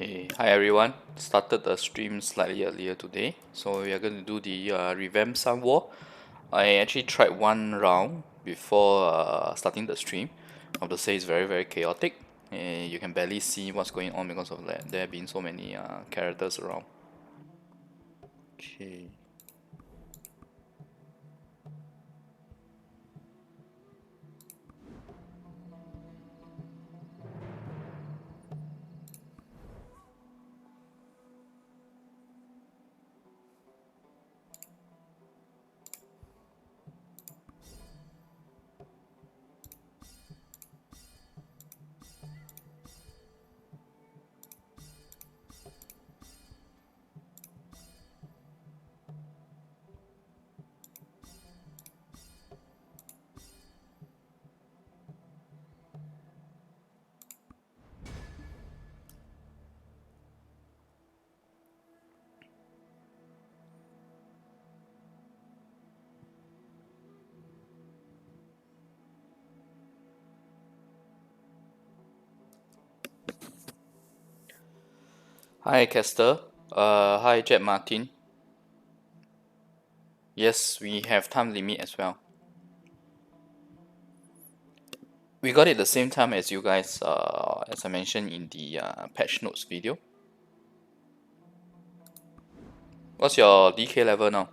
Okay, hi everyone. Started the stream slightly earlier today, so we are going to do the Revamped Sun War. I actually tried one round before starting the stream. I have to say it's very chaotic. You can barely see what's going on because of that. There being so many characters around. Okay. Hi Caster. Hi Jet Martin. Yes, we have time limit as well. We got it the same time as you guys, as I mentioned in the patch notes video. What's your DK level now?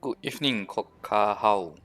Good evening, Kokahao.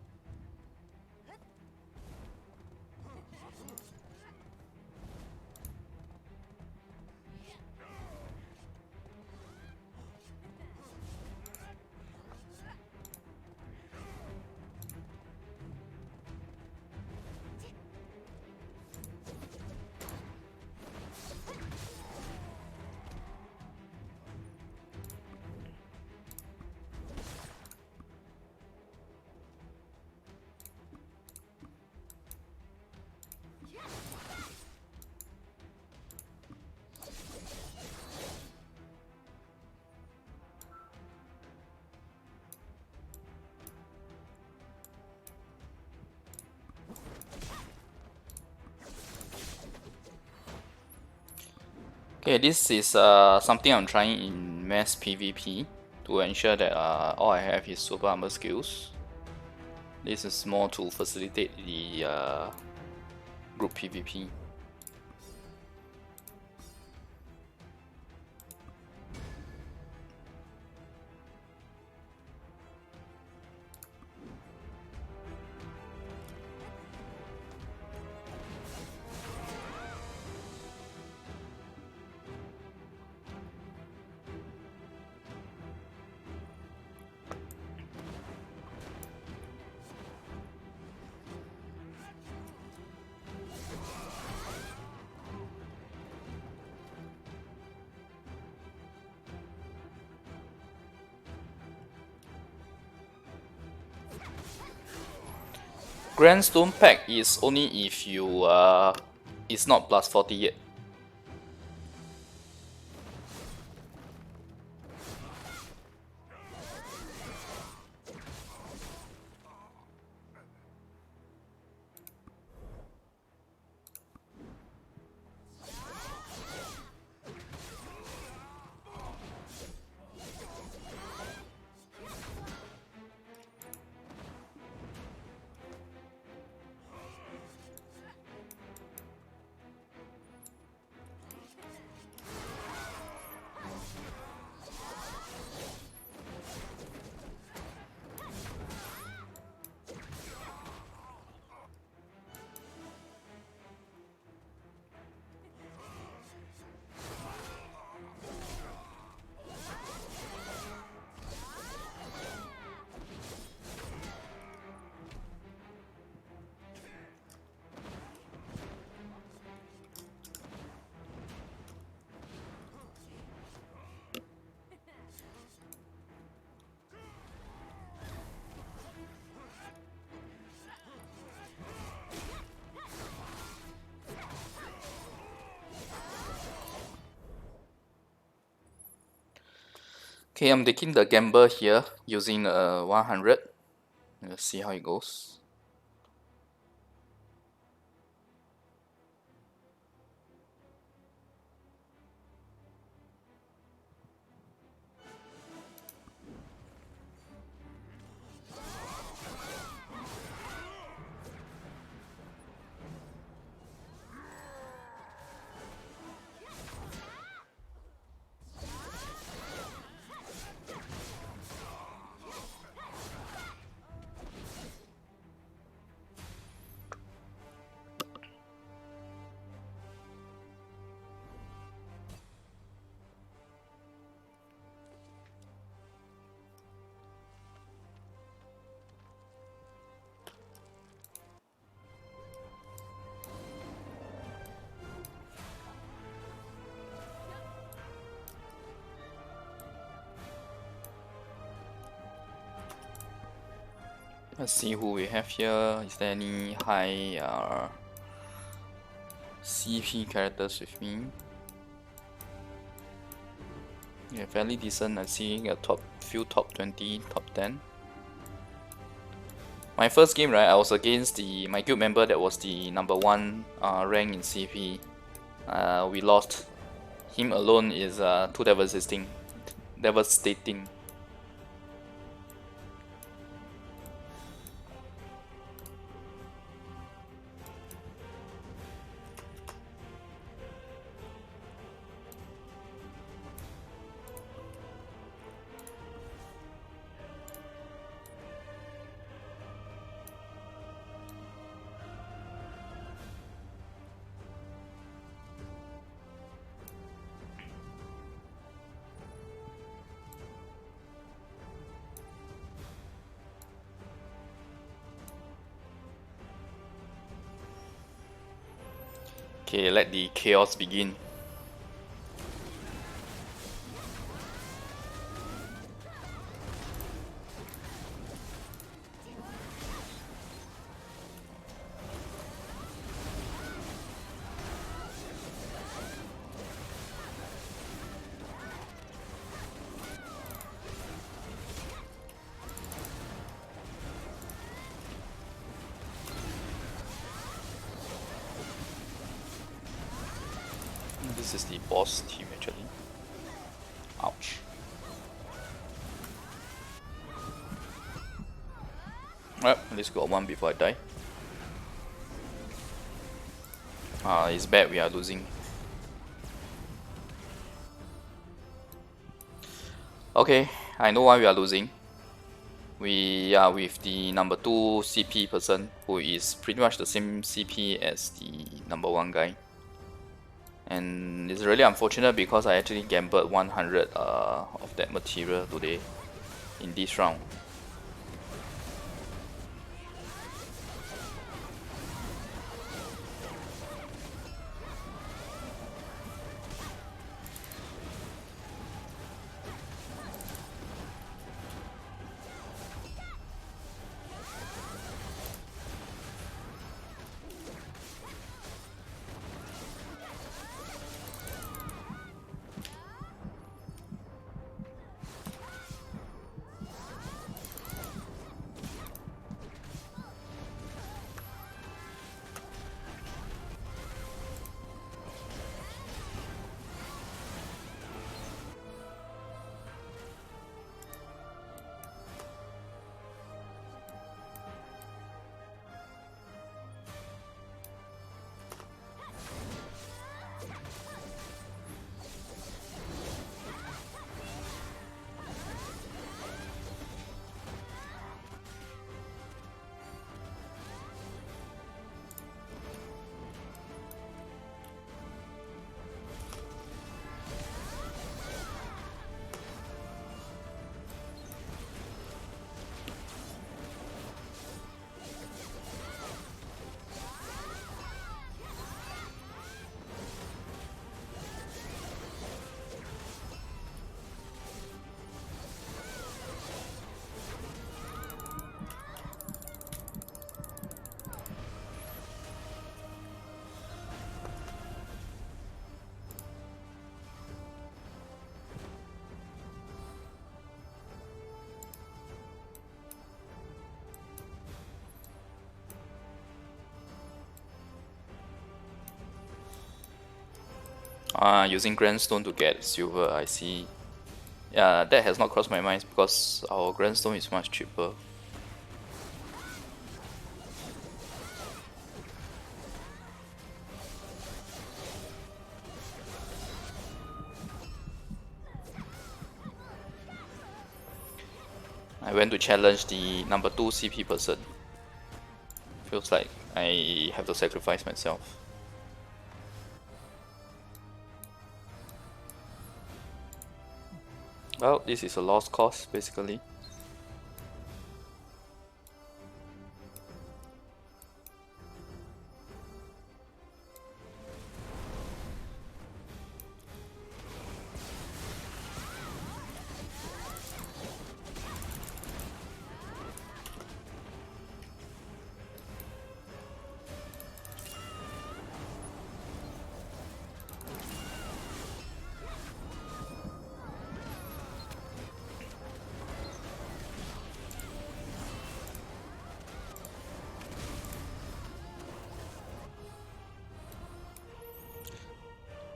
Okay, this is something I'm trying in mass PvP to ensure that all I have is super armor skills. This is more to facilitate the group PvP. Grand Stone Pack is only if you it's not plus 40 yet. Okay, I'm taking the gamble here using 100. Let's see how it goes. Let's see who we have here. Is there any high CP characters with me? Yeah, fairly decent. I'm seeing a few top 20, top 10. My first game, right, I was against my guild member that was the number 1 rank in CP. We lost. Him alone is too devastating. Devastating. Okay, let the chaos begin. This is the boss team actually. Ouch. Well, at least got one before I die. It's bad we are losing. Okay, I know why we are losing. We are with the number 2 CP person who is pretty much the same CP as the number 1 guy. And it's really unfortunate because I actually gambled 100 of that material today in this round. Using Grandstone to get silver, I see. Yeah, that has not crossed my mind because our Grandstone is much cheaper. I went to challenge the number 2 CP person. Feels like I have to sacrifice myself. Well, this is a lost cause, basically.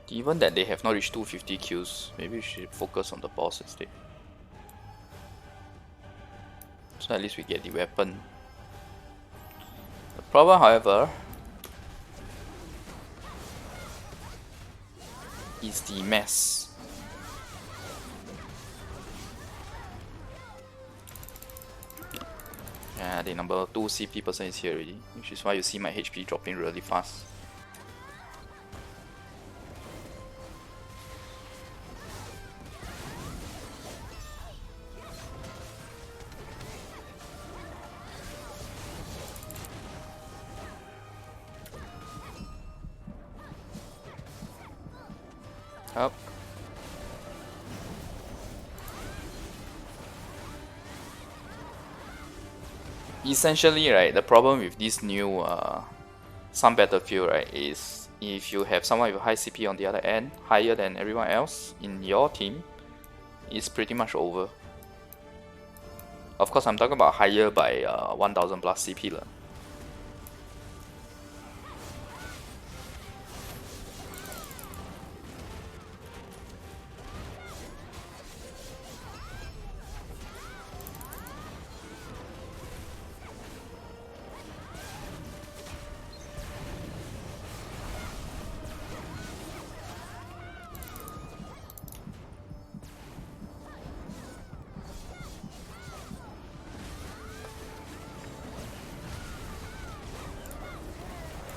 Given that they have not reached 250 kills, maybe we should focus on the boss instead. So at least we get the weapon. The problem, however, is the mess. Yeah, the number 2 CP person is here already, which is why you see my HP dropping really fast. Up. Essentially, right, the problem with this new Sun Battlefield, right, is if you have someone with high CP on the other end, higher than everyone else in your team, it's pretty much over. Of course, I'm talking about higher by 1000 plus CP lah.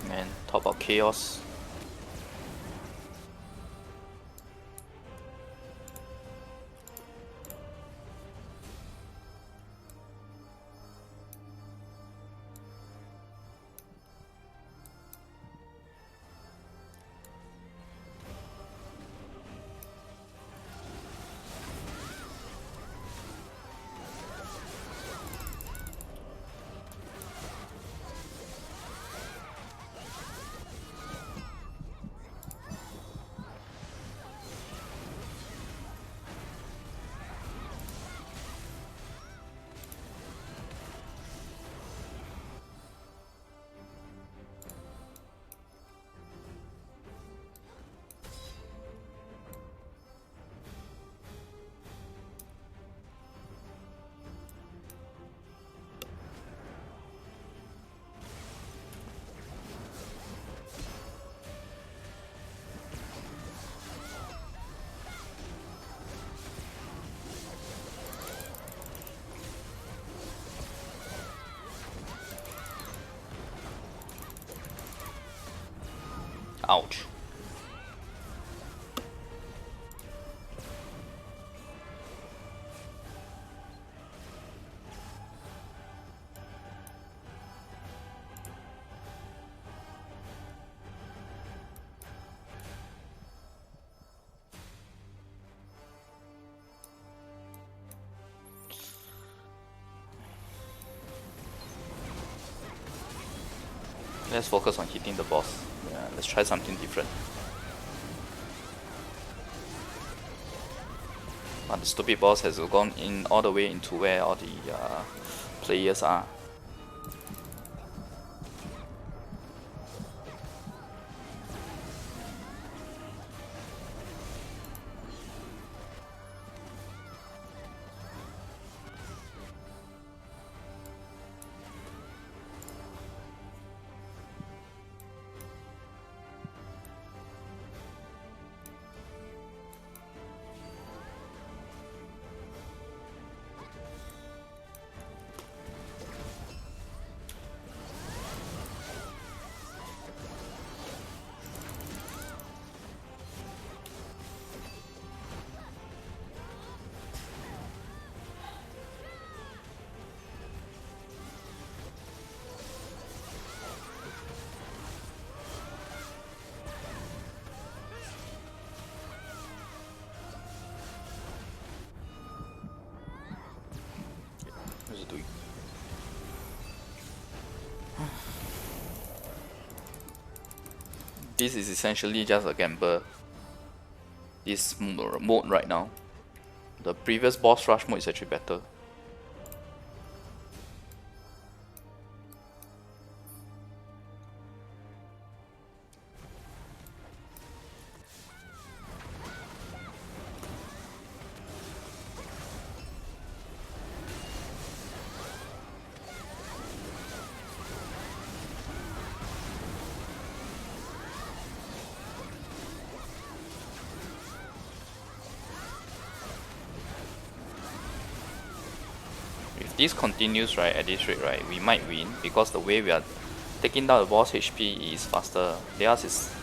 Man, talk about chaos. Ouch. Let's focus on hitting the boss. Yeah, let's try something different. But the stupid boss has gone in all the way into where all the players are. This is essentially just a gamble. This mode right now. The previous boss rush mode is actually better. If this continues right at this rate right, we might win because the way we are taking down the boss HP is faster. Theirs is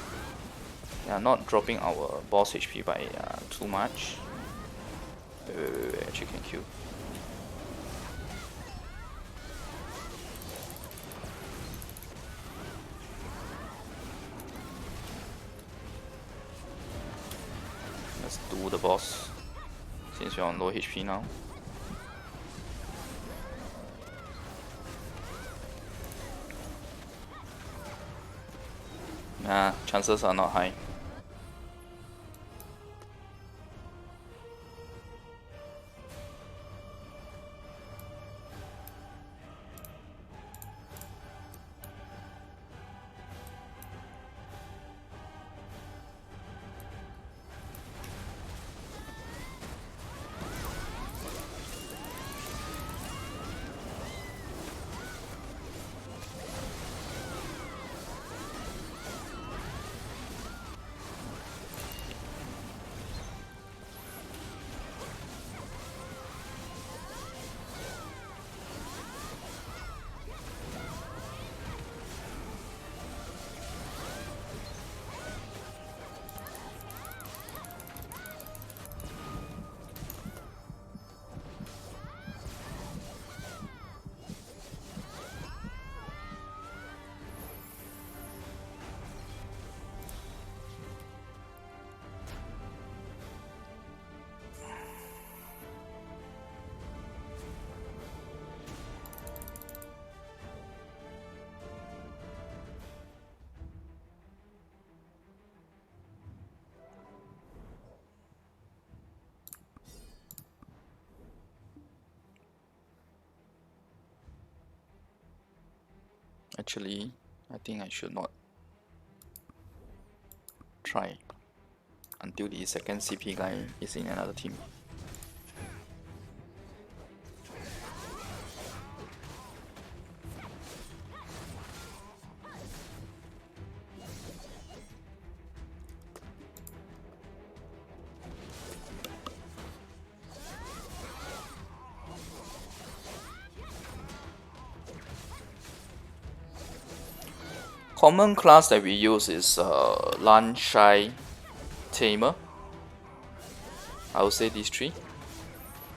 not dropping our boss HP by too much. Wait, actually can kill. Let's do the boss since we're on low HP now. Chances are not high. Actually, I think I should not try until the second CP guy is in another team. Common class that we use is Shy, Tamer. I would say these three.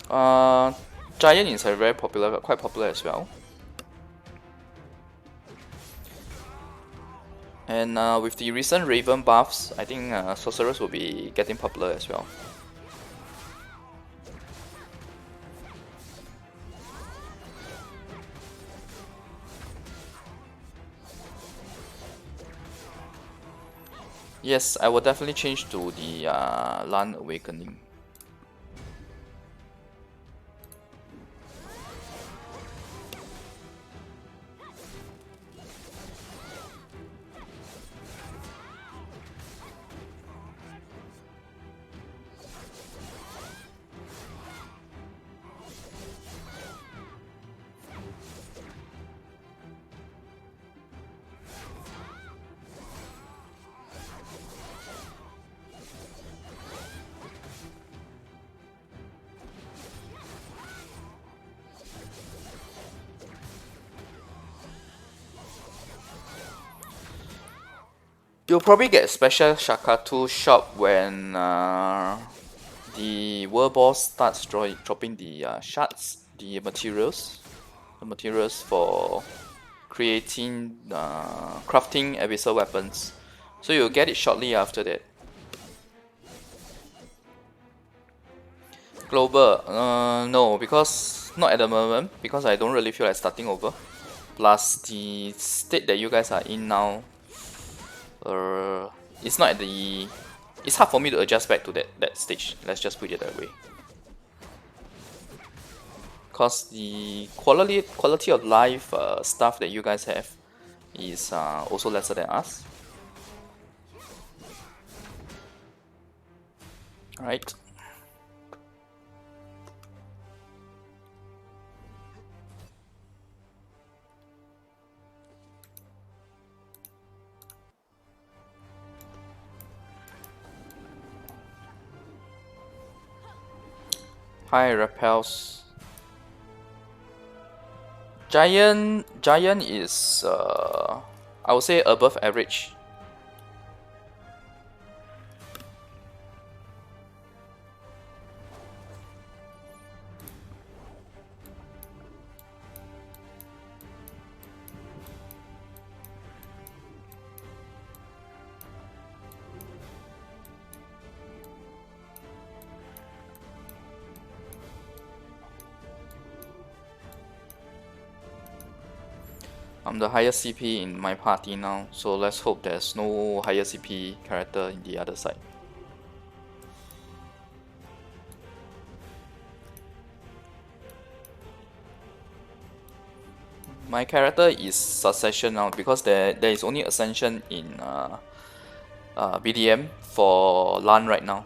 Giant is a very popular, quite popular as well. And with the recent Raven buffs, I think Sorcerers will be getting popular as well. Yes, I will definitely change to the Lan Awakening. You'll probably get special Shakatu shop when the world boss starts dropping the shards, the materials for creating, crafting abyssal weapons. So you'll get it shortly after that. Global, no, because not at the moment, because I don't really feel like starting over. Plus the state that you guys are in now, It's not at the. It's hard for me to adjust back to that stage. Let's just put it that way. Cause the quality of life stuff that you guys have is also lesser than us. Alright. Hi, repels. Giant is I would say above average. I'm the highest CP in my party now, so let's hope there's no higher CP character in the other side. My character is Succession now because there is only Ascension in BDM for LAN right now.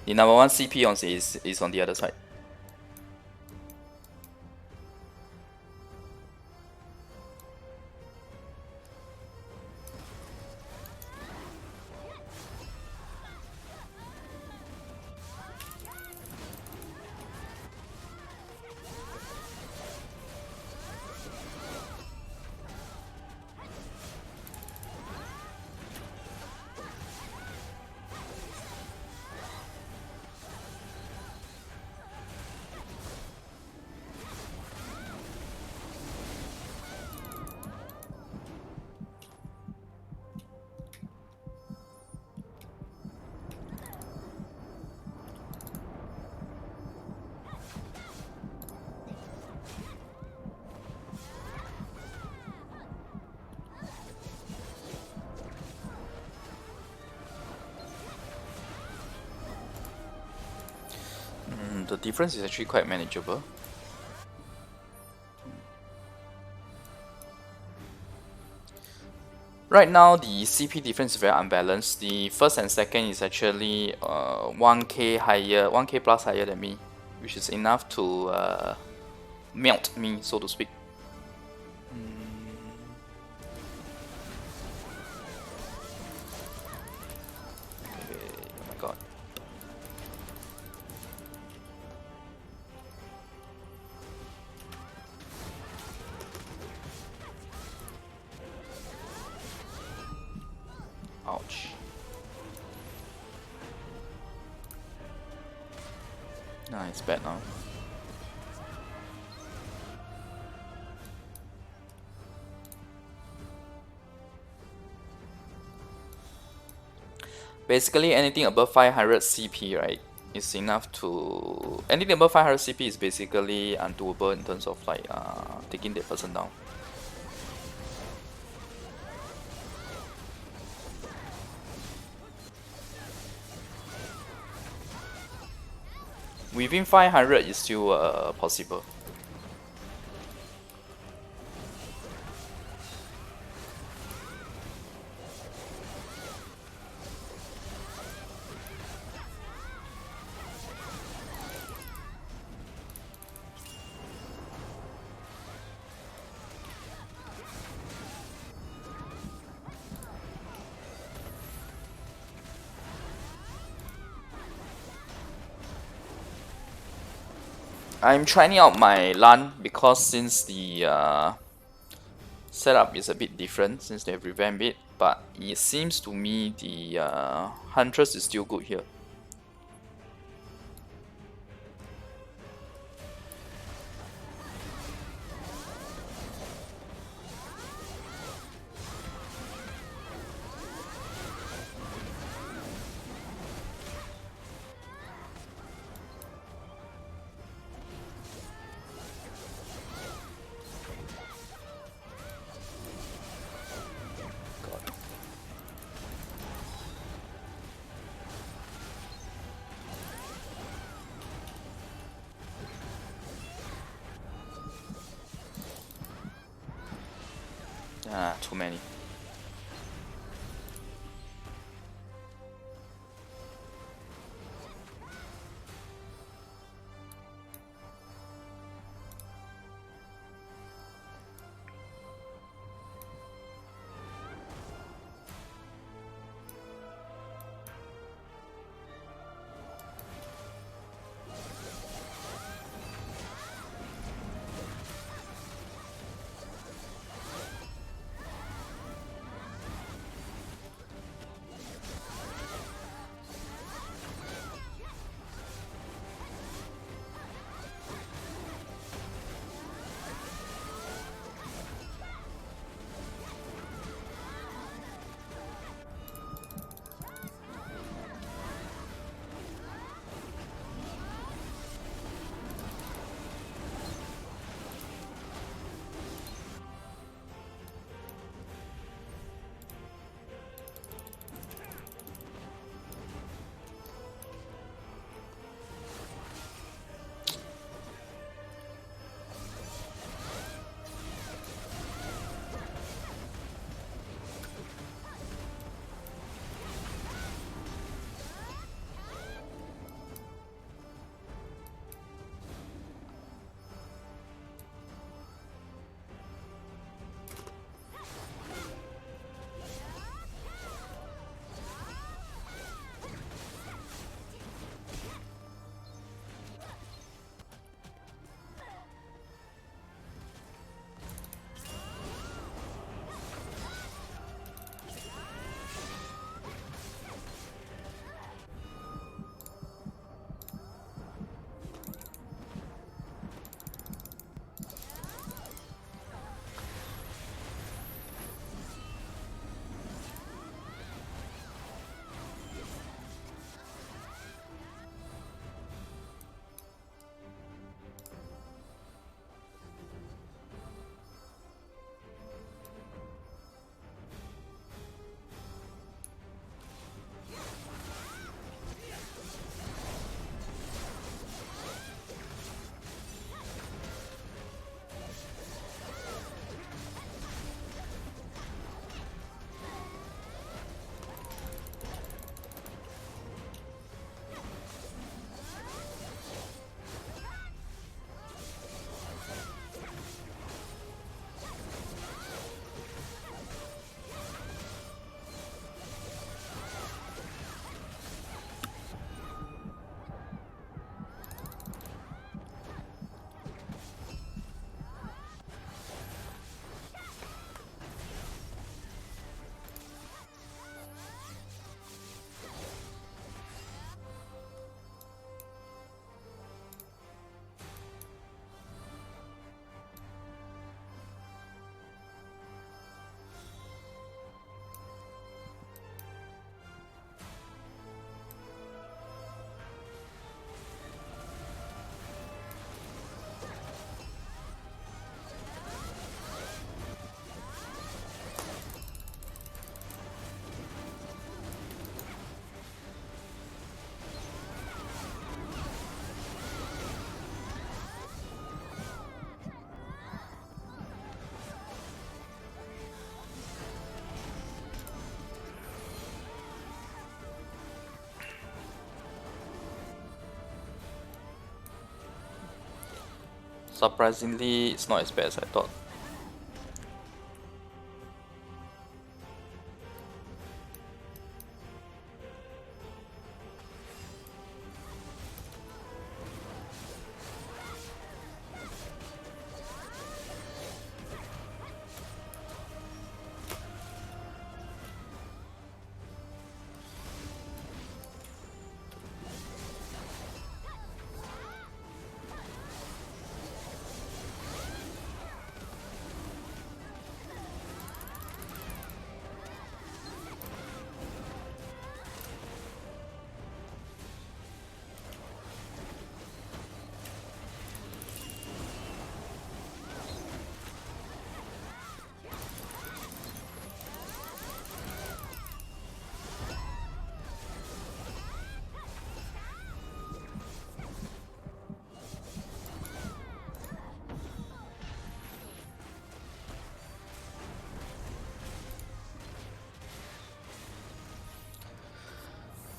The number one CP is on the other side. The difference is actually quite manageable. Right now, the CP difference is very unbalanced. The first and second is actually 1k higher, 1k plus higher than me, which is enough to melt me, so to speak. Okay, oh my god. Ouch. Nah, it's bad now. Basically, anything above 500 CP, right, is enough to... Anything above 500 CP is basically undoable in terms of like taking that person down. within 500 is still possible. I'm trying out my LAN because since the setup is a bit different since they have revamped it, but it seems to me the Huntress is still good here. Too many. Surprisingly, it's not as bad as I thought.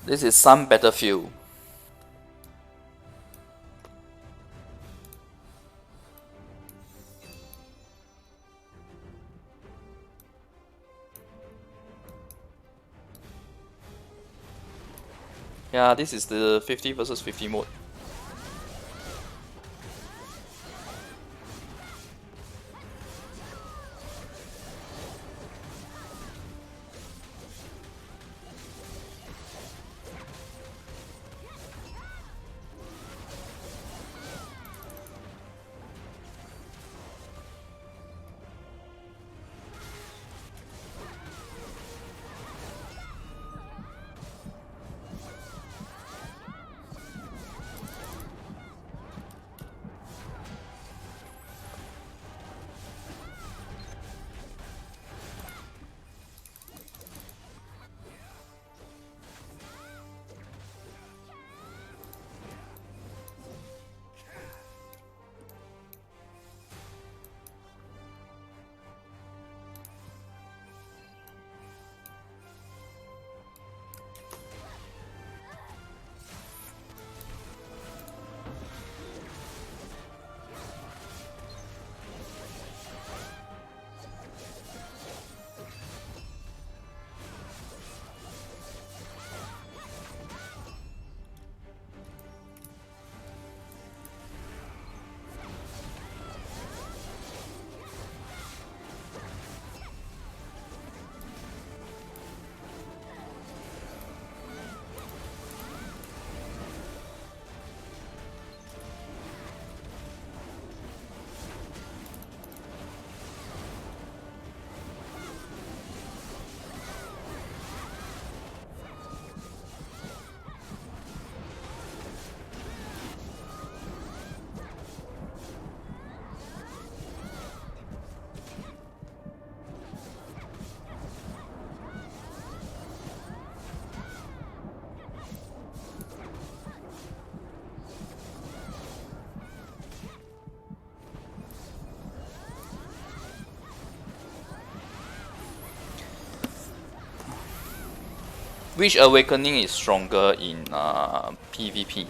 This is some battlefield. Yeah, this is the 50 versus 50 mode. Which awakening is stronger in PvP?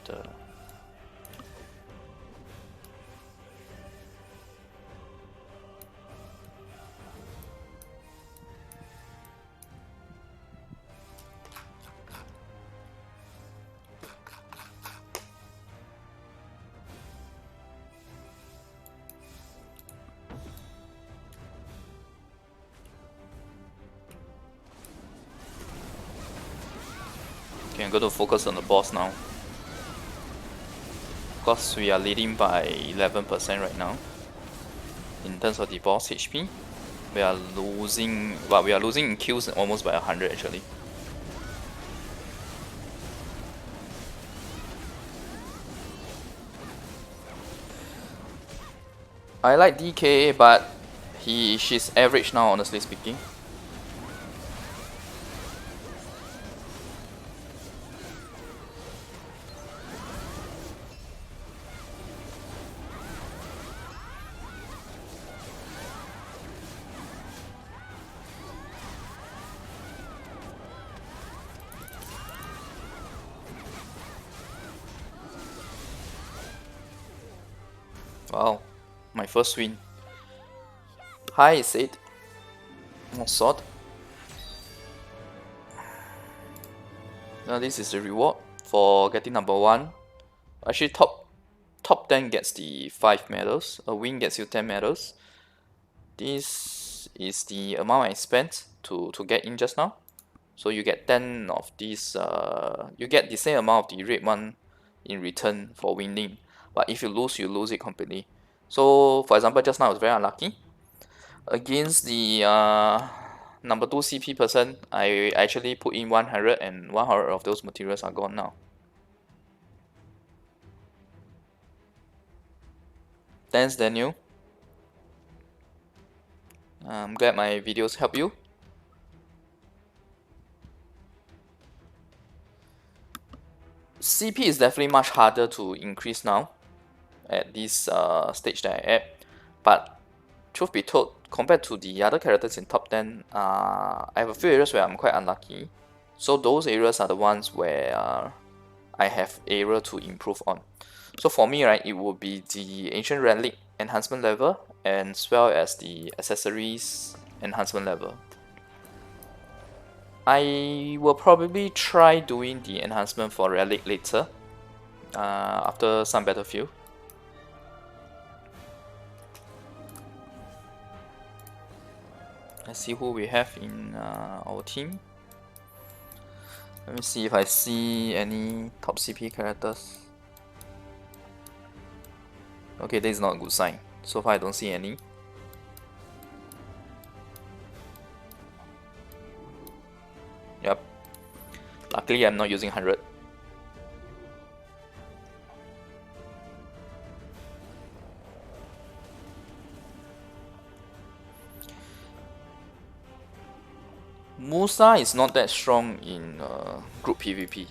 The Okay, I'm going to focus on the boss now. Of course, we are leading by 11% right now. In terms of the boss HP, we are losing, well, we are losing in kills almost by 100 actually. I like DK, but she's average now, honestly speaking. Wow, my first win. Hi, Sid. Oh, sword. Now this is the reward for getting number 1. Actually, top 10 gets the 5 medals. A win gets you 10 medals. This is the amount I spent to get in just now. So you get 10 of these. You get the same amount of the red one in return for winning. But if you lose it completely. So for example, just now I was very unlucky. Against the number 2 CP person, I actually put in 100 and 100 of those materials are gone now. Thanks, Daniel. I'm glad my videos help you. CP is definitely much harder to increase now at this stage that I at, but truth be told, compared to the other characters in top 10, I have a few areas where I'm quite unlucky. So those areas are the ones where I have area to improve on. So for me, right, it would be the Ancient Relic Enhancement level as well as the Accessories Enhancement level. I will probably try doing the enhancement for Relic later, after some battlefield. Let's see who we have in our team. Let me see if I see any top CP characters. Okay, this is not a good sign. So far I don't see any. Yep. Luckily I'm not using 100. Musa is not that strong in group PvP.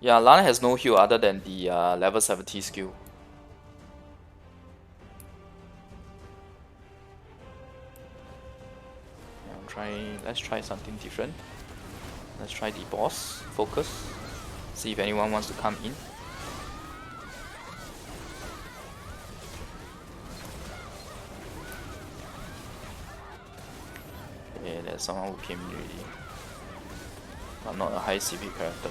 Yeah, Lana has no heal other than the level 70 skill. Let's try something different. Let's try the boss focus. See if anyone wants to come in. Okay, there's someone who came in already. But not a high CP character.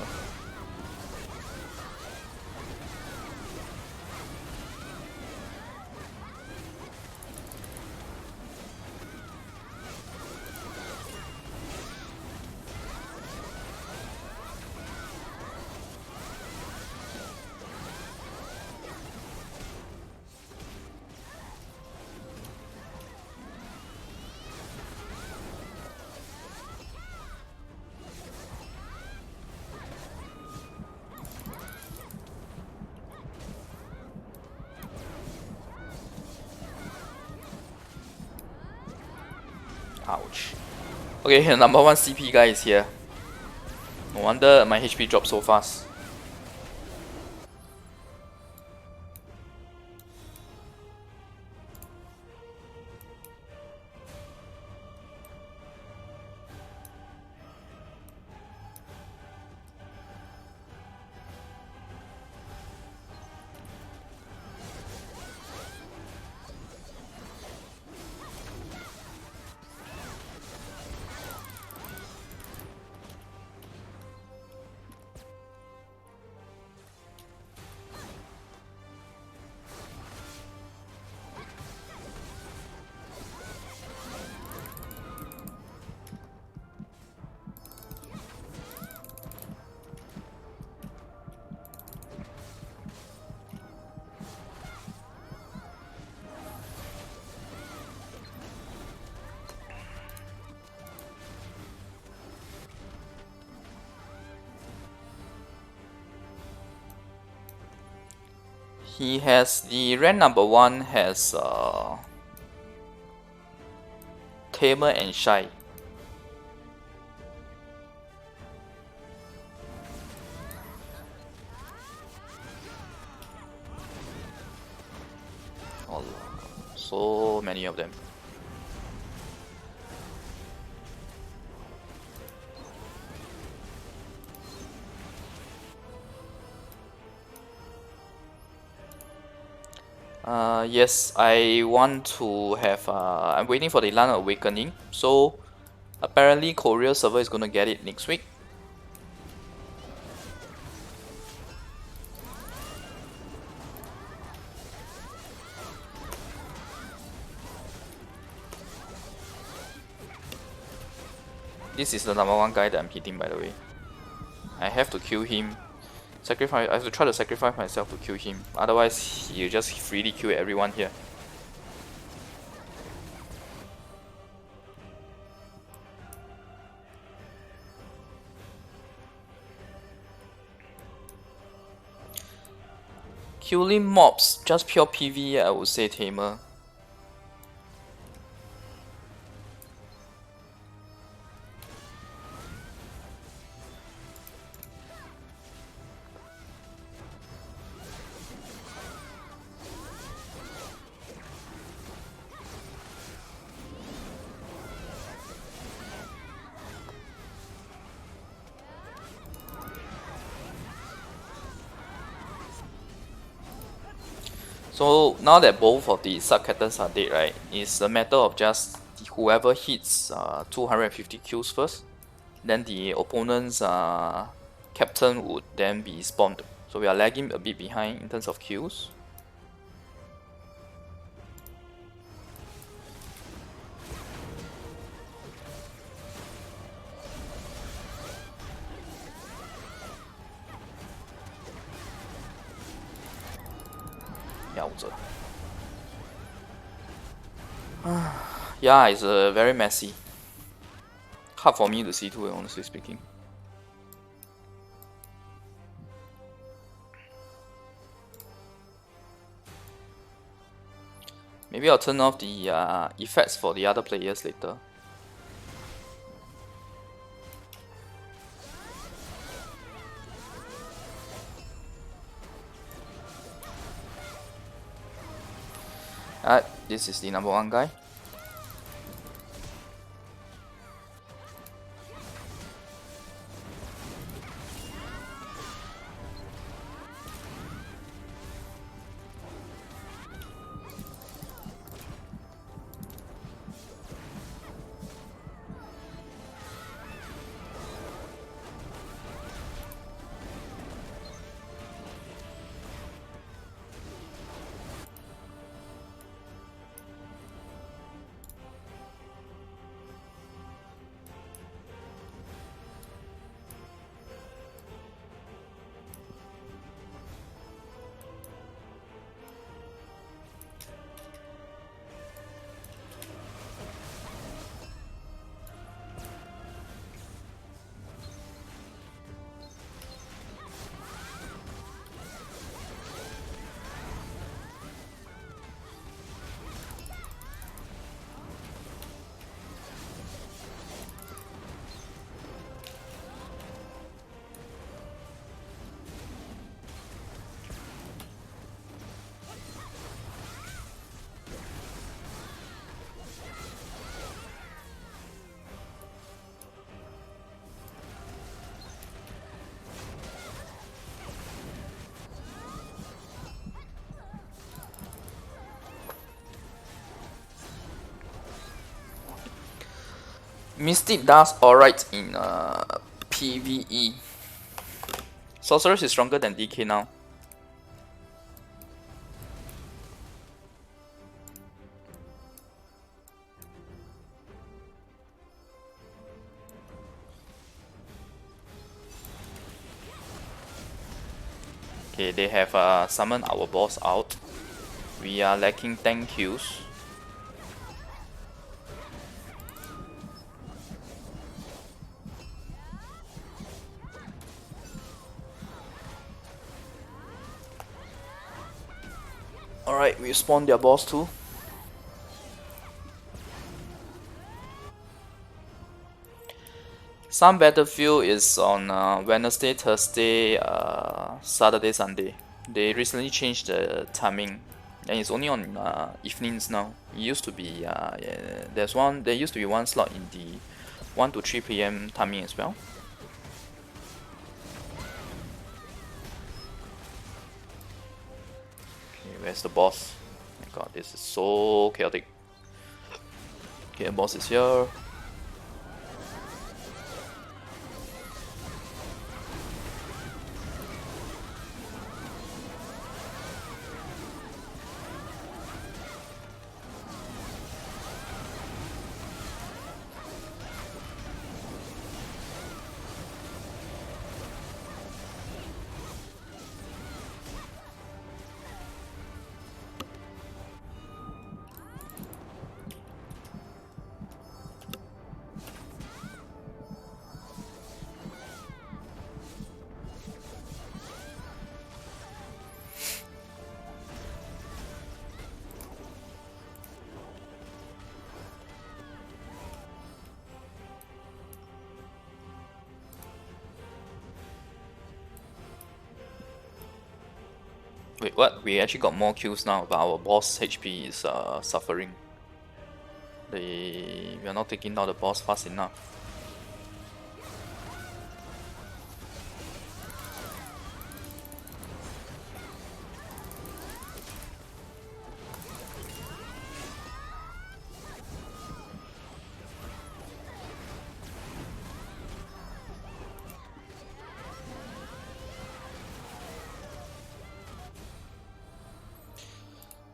Ouch. Okay, the number 1 CP guy is here. No wonder my HP dropped so fast. He has the rank number 1 has Tamer and Shy. So many of them. Yes, I want to have. I'm waiting for the Land Awakening. So apparently, Korea server is gonna get it next week. This is the #1 guy that I'm hitting, by the way. I have to kill him. Sacrifice. I have to try to sacrifice myself to kill him. Otherwise, you just freely kill everyone here. Killing mobs, just pure PvE, I would say, Tamer. So now that both of the sub-captains are dead, right, it's a matter of just whoever hits 250 kills first, then the opponent's captain would then be spawned. So we are lagging a bit behind in terms of kills. Yeah, it's very messy. Hard for me to see too, honestly speaking. Maybe I'll turn off the effects for the other players later. Alright, this is the #1 guy. Mystic does alright in PvE. Sorceress is stronger than DK now. Okay, they have summoned our boss out. We are lacking 10 kills. Alright, we spawned their boss too. Some battlefield is on Wednesday, Thursday, Saturday, Sunday. They recently changed the timing. and it's only on evenings now. It used to be yeah, there used to be one slot in the 1 to 3 p.m. timing as well. Okay, where's the boss? Oh my god, this is so chaotic. Okay, the boss is here. Wait, what? We actually got more kills now, but our boss HP is suffering. We are not taking down the boss fast enough.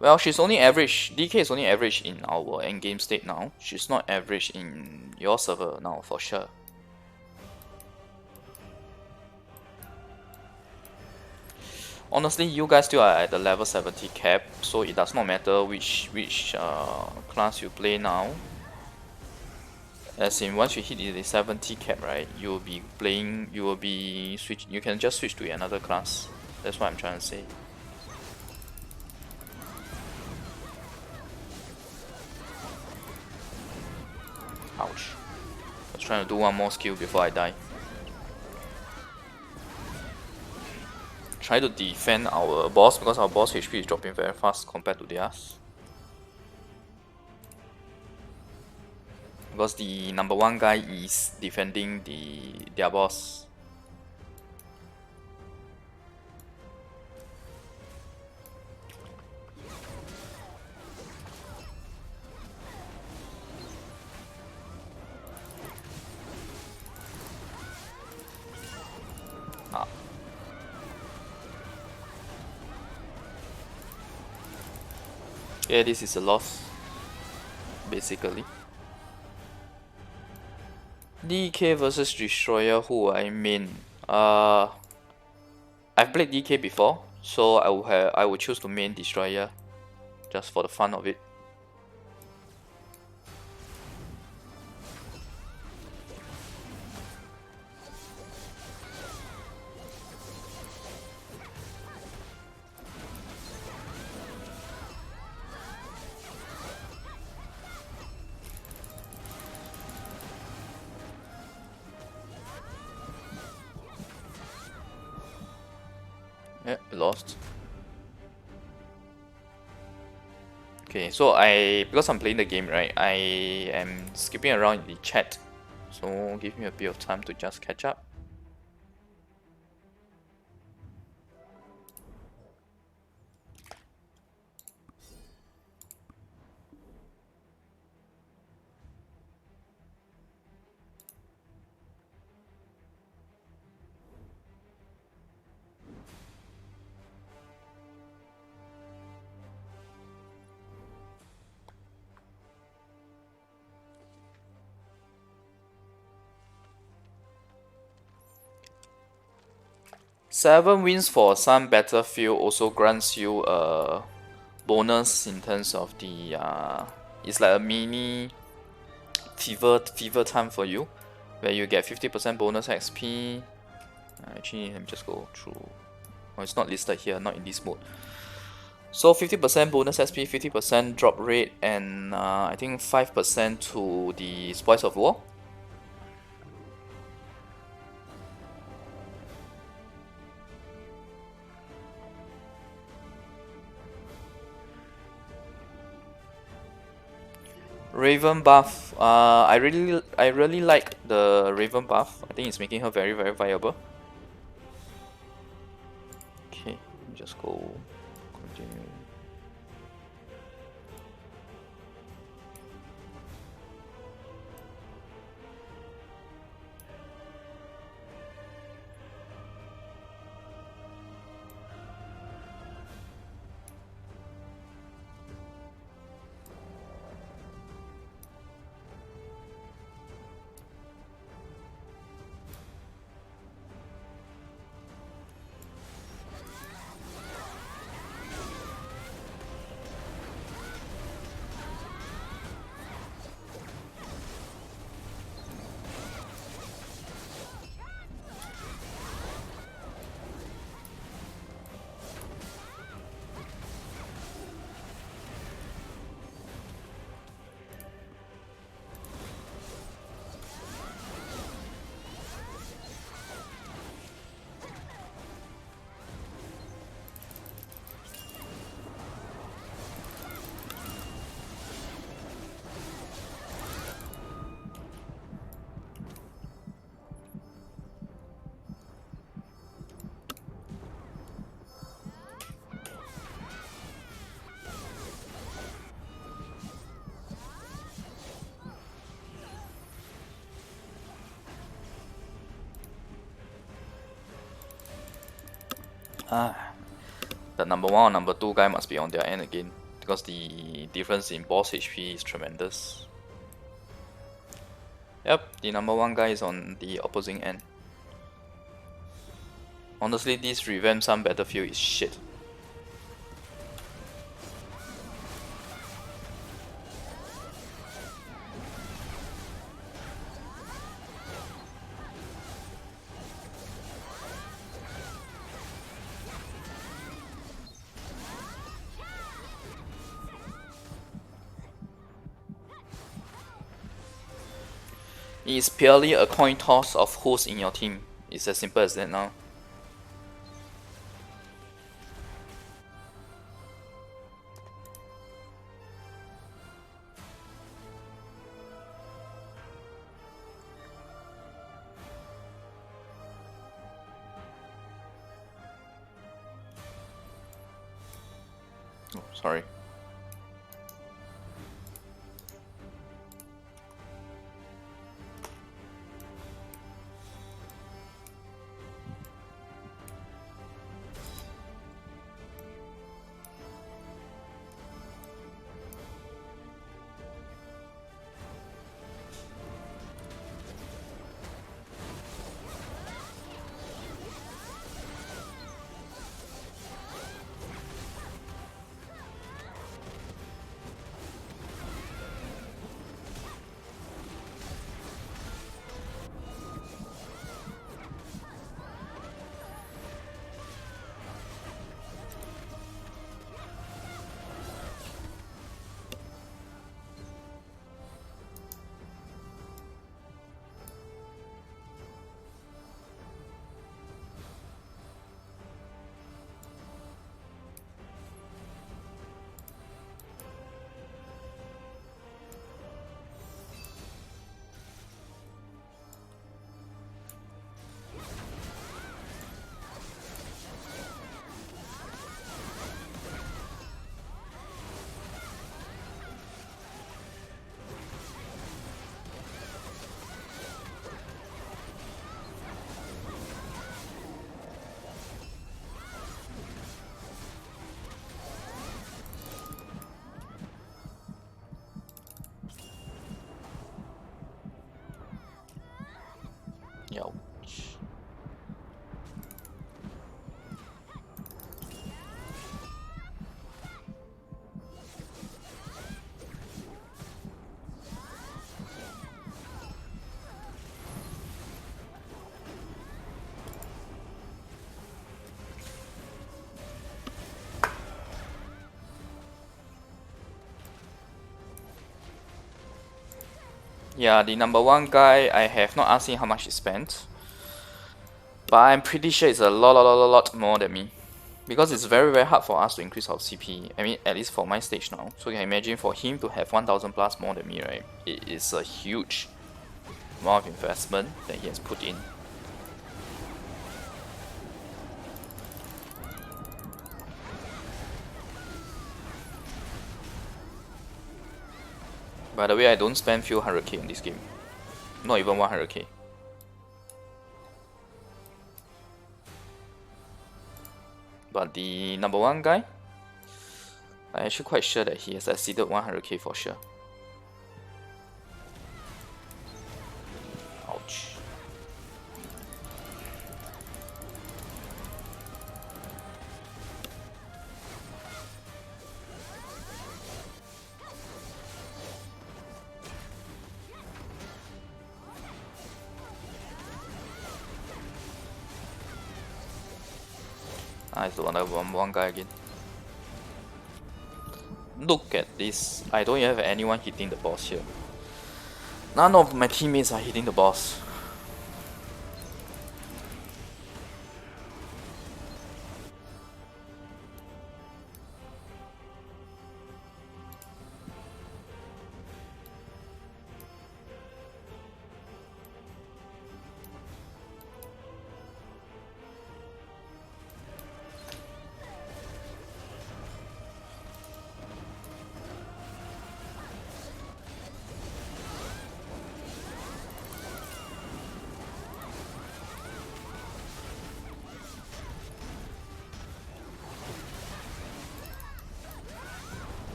Well, she's only average. DK is only average in our endgame state now. She's not average in your server now for sure. Honestly, you guys still are at the level 70 cap, so it does not matter which class you play now. As in, once you hit the 70 cap, right, you will be playing. You will be switch. You can just switch to another class. That's what I'm trying to say. Ouch. I was trying to do one more skill before I die. Try to defend our boss because our boss HP is dropping very fast compared to theirs. Because the number 1 guy is defending their boss. Yeah, this is a loss, basically. DK versus Destroyer, who I main? I've played DK before, so I will choose to main Destroyer, just for the fun of it. Yeah, lost. Okay, so because I'm playing the game, right, I am skipping around in the chat, so give me a bit of time to just catch up. Seven wins for some battlefield also grants you a bonus in terms of the it's like a mini fever time for you, where you get 50% bonus XP. Actually, let me just go through. Oh, it's not listed here, not in this mode. So 50% bonus XP, 50% drop rate, and I think 5% to the Spoils of War. Raven buff. I really like the Raven buff. I think it's making her very viable. Okay, just go continue. The number 1 or number 2 guy must be on their end again, because the difference in boss HP is tremendous. Yep, the number 1 guy is on the opposing end. Honestly, this Revamped Sun battlefield is shit. It's purely a coin toss of who's in your team. It's as simple as that now. Oh, sorry. Ouch. Yeah, the number 1 guy, I have not asked him how much he spent, but I'm pretty sure it's a lot more than me. because it's very hard for us to increase our CP. I mean, at least for my stage now. So you can imagine for him to have 1000 plus more than me, right? It is a huge amount of investment that he has put in. By the way, I don't spend few 100k on this game. Not even 100k. But the number 1 guy, I'm actually quite sure that he has exceeded 100k for sure. Ouch. Ah, it's the one guy again. Look at this. I don't even have anyone hitting the boss here. None of my teammates are hitting the boss.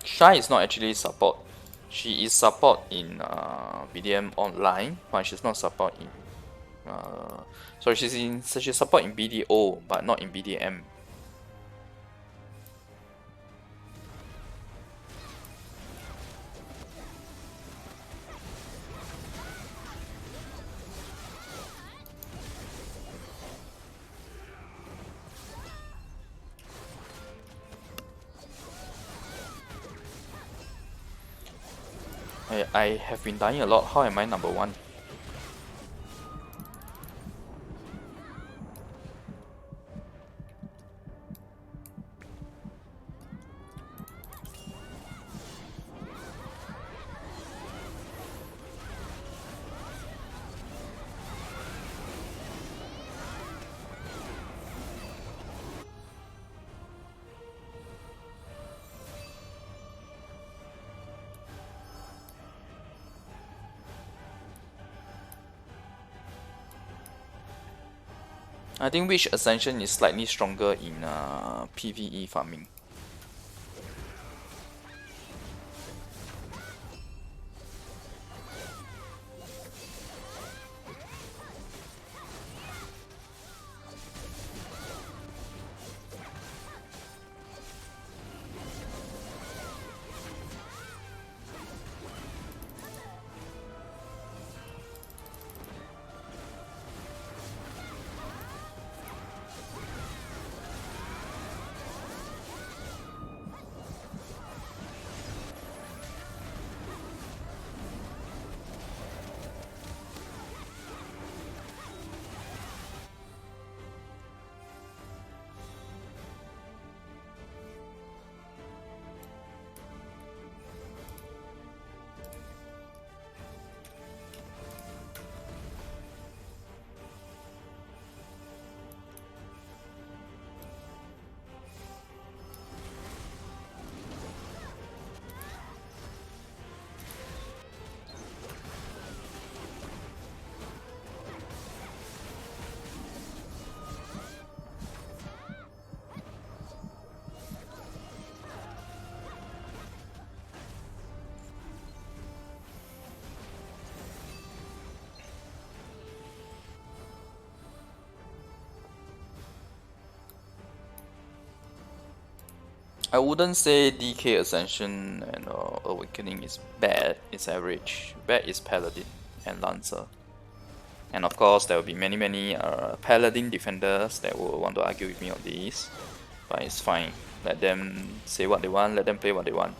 Shai is not actually support. She is support in BDM online, but she's not support in. Sorry, she's support in BDO, but not in BDM. I have been dying a lot. How am I number 1? I think Witch Ascension is slightly stronger in PvE farming. I wouldn't say DK Ascension and Awakening is bad, it's average. Bad is Paladin and Lancer. And of course, there will be many paladin defenders that will want to argue with me on this. But it's fine. Let them say what they want, let them play what they want.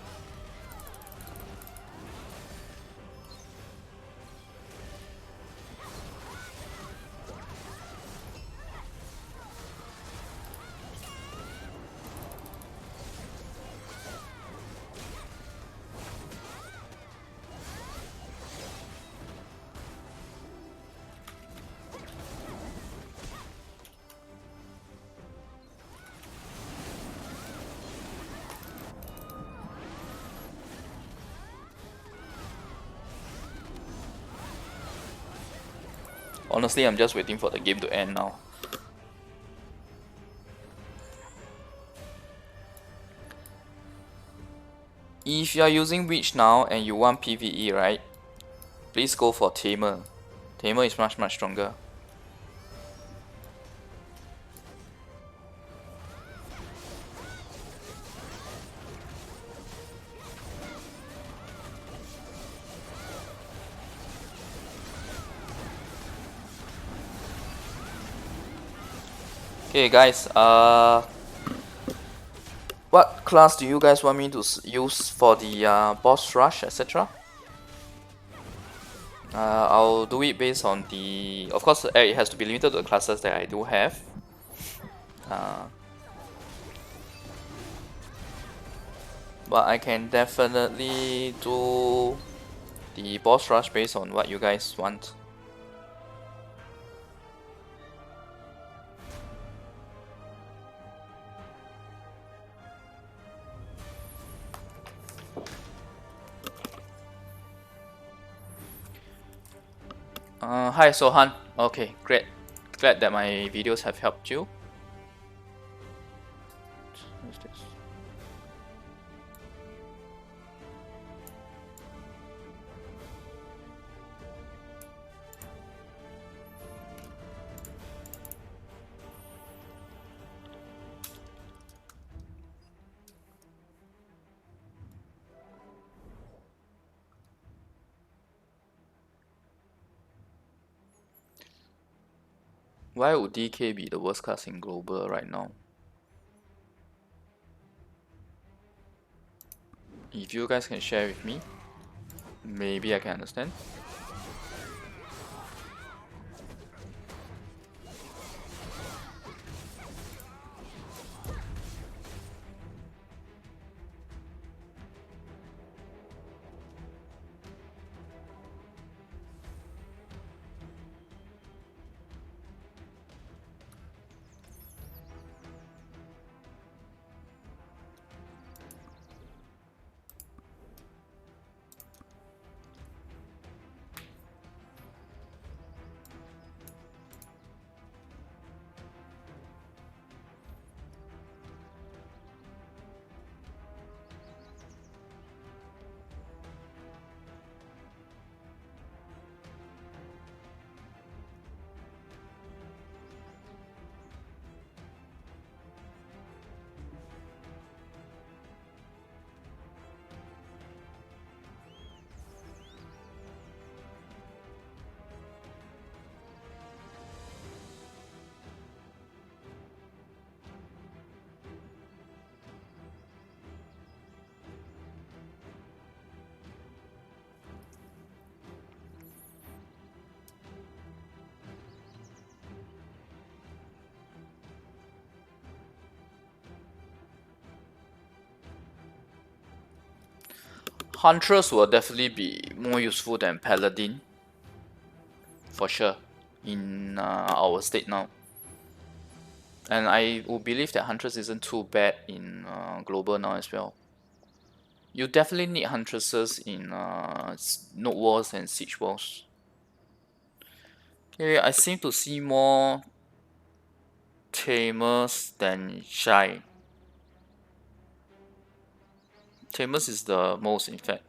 Honestly, I'm just waiting for the game to end now. If you are using Witch now and you want PvE, right? Please go for Tamer. Tamer is much stronger. Okay guys, what class do you guys want me to use for the boss rush, etc.? I'll do it based on the... Of course, it has to be limited to the classes that I do have. But I can definitely do the boss rush based on what you guys want. Hi Sohan. Okay, great. Glad that my videos have helped you. What's this? Why would DK be the worst class in global right now? If you guys can share with me, maybe I can understand. Huntress will definitely be more useful than Paladin, for sure, in our state now. And I would believe that Huntress isn't too bad in global now as well. You definitely need Huntresses in Node Wars and Siege Wars. Okay, I seem to see more Tamers than Shy. Tamers is the most, in fact.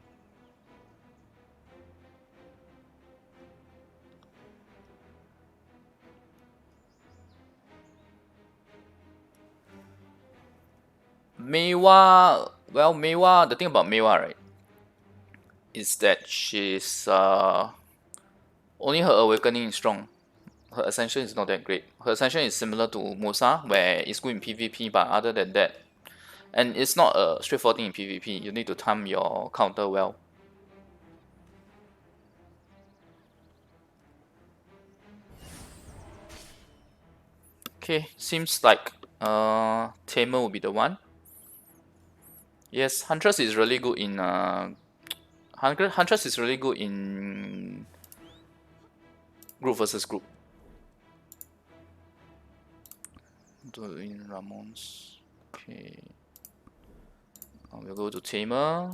Meiwa, well, Meiwa, the thing about Meiwa, right, is that she's only her awakening is strong. her ascension is not that great. Her ascension is similar to Musa, where it's good in PvP, but other than that, and it's not a straightforward thing in PvP. You need to time your counter well. Okay, seems like Tamer will be the one. Yes, Huntress is really good in Huntress is really good in group versus group. In Ramon's. Okay. We'll go to Tamer.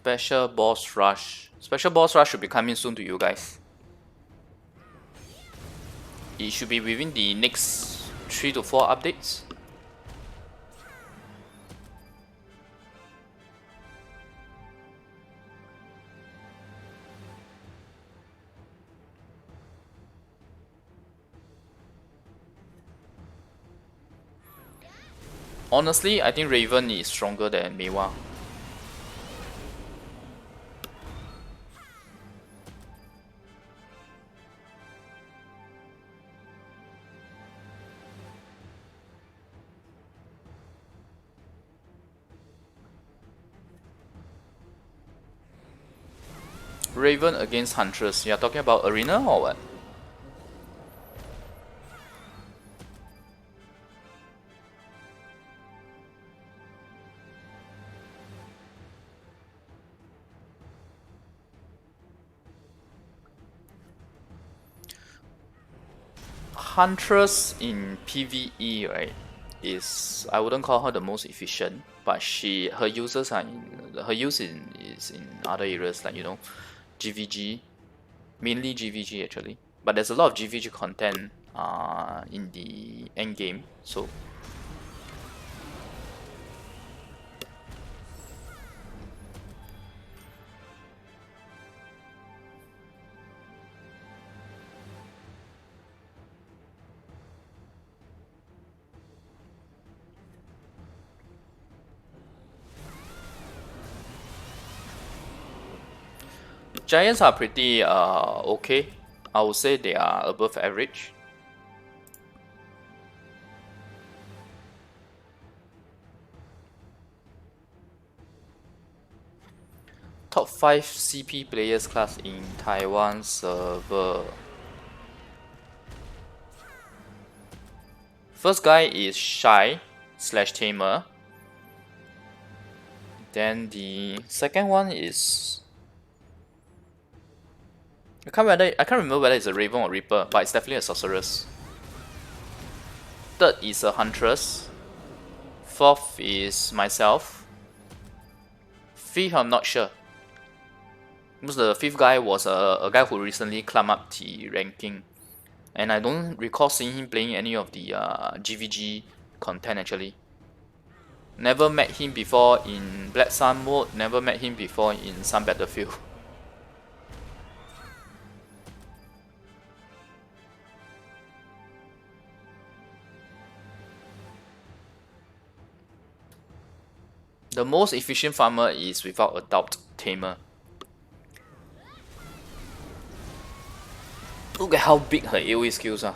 Special Boss Rush. Special Boss Rush should be coming soon to you guys. It should be within the next 3 to 4 updates. Honestly, I think Raven is stronger than Meiwa. Raven against Huntress. You are talking about Arena or what? Huntress in PvE, right, is, I wouldn't call her the most efficient, but her users are her use is in other areas, like, you know, GVG, mainly GVG actually. But there's a lot of GVG content in the endgame, so Giants are pretty okay. I would say they are above average. Top 5 CP players class in Taiwan server. First guy is Shy / Tamer. Then the second one is, I can't remember whether it's a Raven or Reaper, but it's definitely a Sorceress. Third is a Huntress. Fourth is myself. Fifth, I'm not sure. Because the fifth guy was a guy who recently climbed up the ranking. And I don't recall seeing him playing any of the GVG content actually. Never met him before in Black Sun mode, never met him before in some Battlefield. The most efficient farmer is without a doubt Tamer. Look at how big her AoE skills are.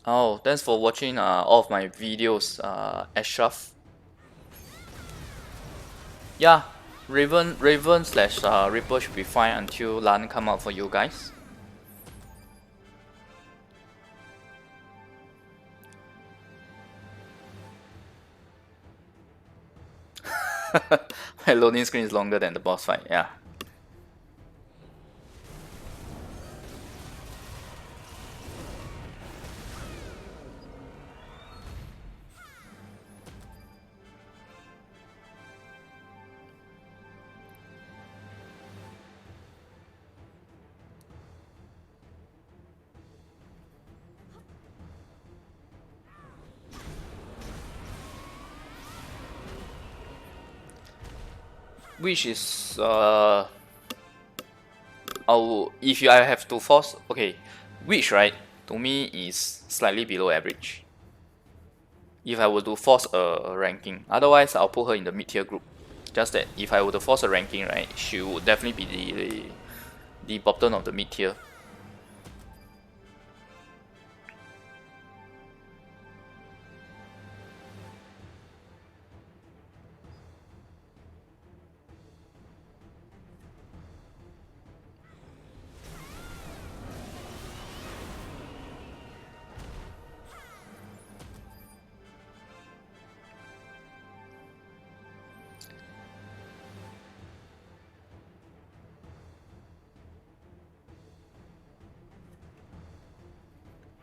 Oh, thanks for watching all of my videos, Ashraf. Yeah, Raven slash Reaper should be fine until LAN come out for you guys. My loading screen is longer than the boss fight, yeah. Which is if I have to force, okay, which right to me is slightly below average. If I were to force a ranking, otherwise I'll put her in the mid tier group. Just that if I were to force a ranking, right, she would definitely be the bottom of the mid tier.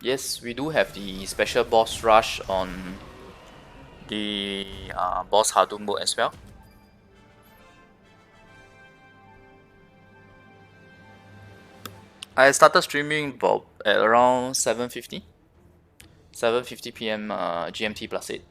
Yes, we do have the special boss rush on the boss Hadou mode as well. I started streaming about at around 7:50 p.m. GMT plus 8.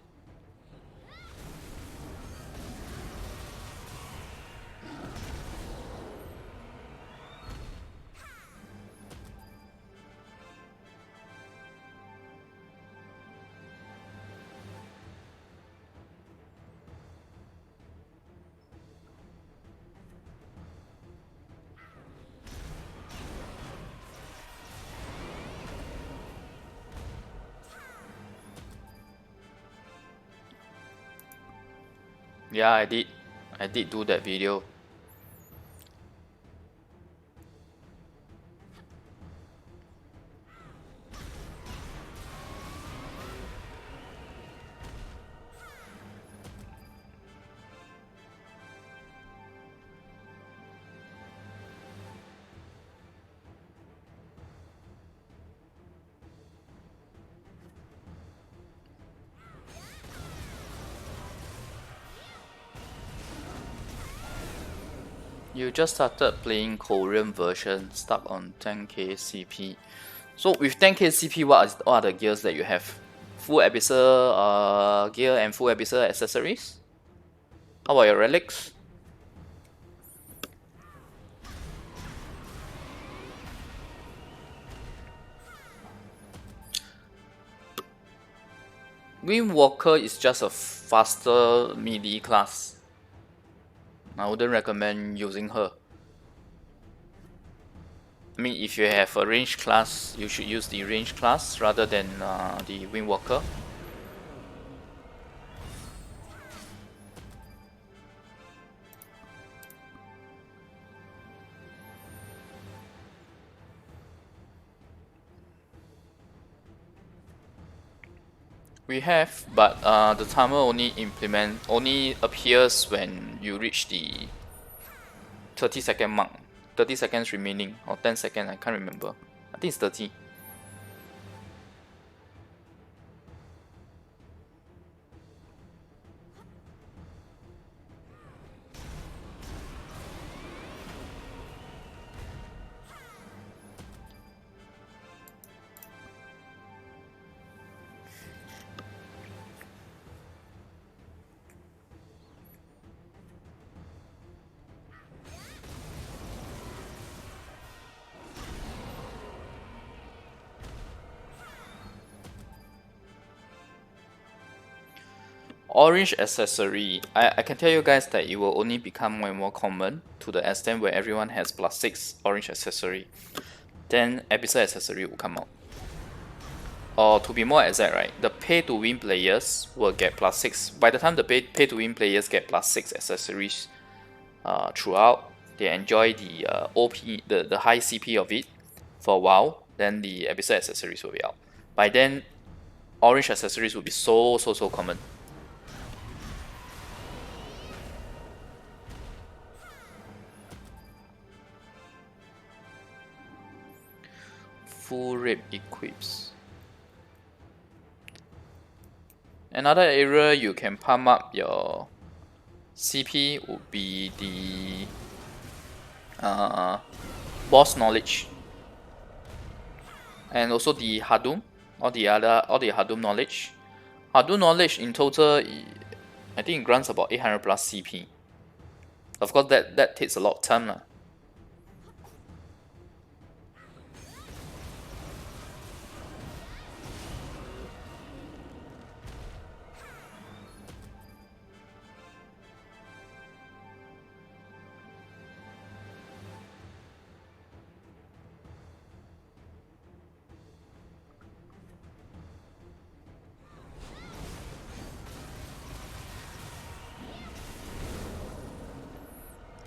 Yeah, I did do that video. You just started playing Korean version, stuck on 10k CP. So with 10k CP, what are the gears that you have? Full Abyssal gear and full Abyssal accessories? How about your relics? Windwalker is just a faster melee class. I wouldn't recommend using her. I mean, if you have a range class, you should use the range class rather than the Windwalker. We have, but the timer only appears when you reach the 30-second mark. 30 seconds remaining, or 10 seconds, I can't remember. I think it's 30. Orange accessory, I can tell you guys that it will only become more and more common to the extent where everyone has +6 orange accessory. Then episode accessory will come out. Or to be more exact, right, the pay to win players will get +6. By the time the pay to win players get +6 accessories throughout, they enjoy the OP, the high CP of it for a while, then the episode accessories will be out. By then, orange accessories will be so common. Full rip equips. Another area you can pump up your CP would be the boss knowledge, and also the Hadum, or the Hadum knowledge. Hadum knowledge in total, I think it grants about 800 plus CP. Of course, that takes a lot of time lah.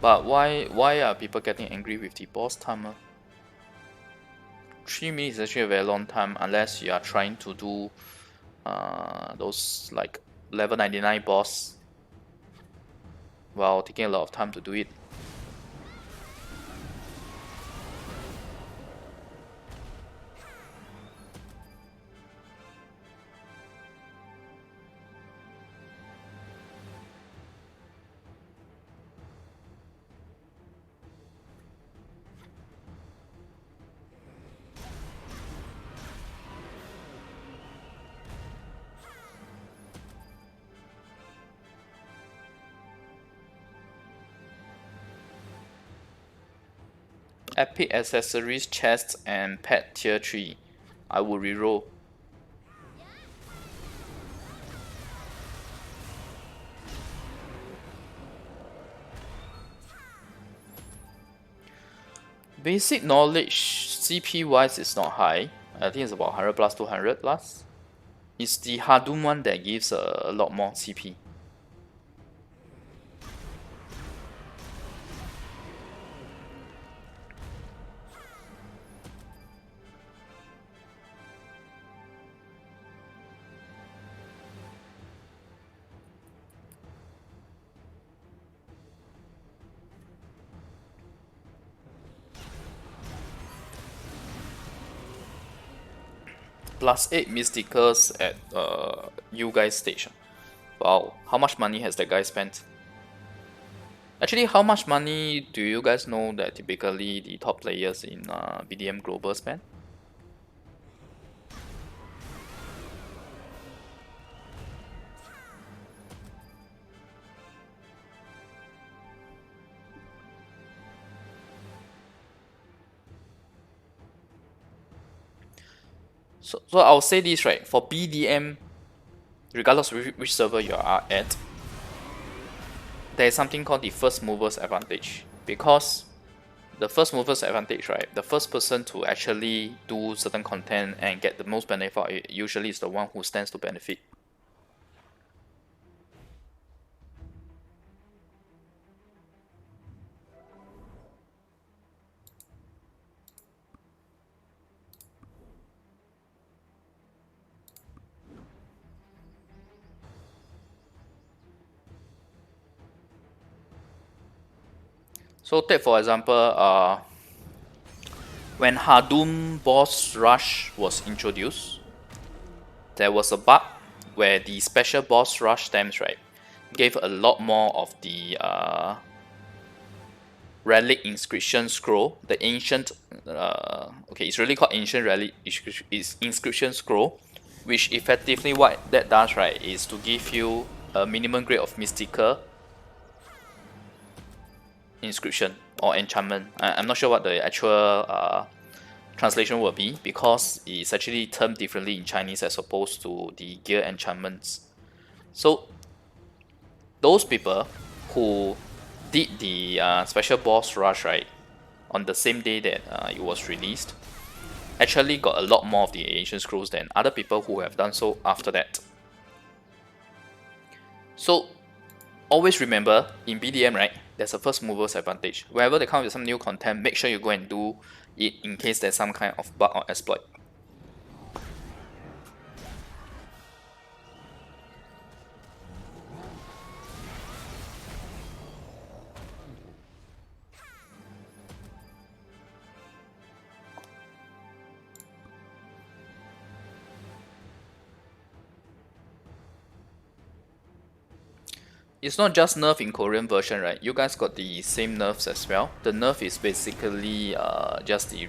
But why are people getting angry with the boss timer? 3 minutes is actually a very long time unless you are trying to do those like level 99 boss while taking a lot of time to do it. Epic accessories, chests, and pet tier 3. I will reroll. Basic knowledge CP wise is not high. I think it's about 100 plus 200 plus. It's the Hadum one that gives a lot more CP. +8 mysticals at you guys station. Wow, how much money has that guy spent? Actually, how much money do you guys know that typically the top players in BDM Global spend? So I'll say this, right, for BDM, regardless of which server you are at, there is something called the first movers advantage. Because the first movers advantage, right, the first person to actually do certain content and get the most benefit usually is the one who stands to benefit. So take for example, when Hadum boss rush was introduced, there was a bug where the special boss rush stamps, right, gave a lot more of the relic inscription scroll, the ancient okay, it's really called ancient relic inscription scroll, which effectively what that does, right, is to give you a minimum grade of mystical inscription or enchantment. I'm not sure what the actual translation will be because it's actually termed differently in Chinese as opposed to the gear enchantments. So those people who did the special boss rush, right, on the same day that it was released, actually got a lot more of the ancient scrolls than other people who have done so after that. So always remember, in BDM, right, there's a first mover's advantage. Wherever they come with some new content, make sure you go and do it in case there's some kind of bug or exploit. It's not just nerf in Korean version, right? You guys got the same nerfs as well. The nerf is basically just the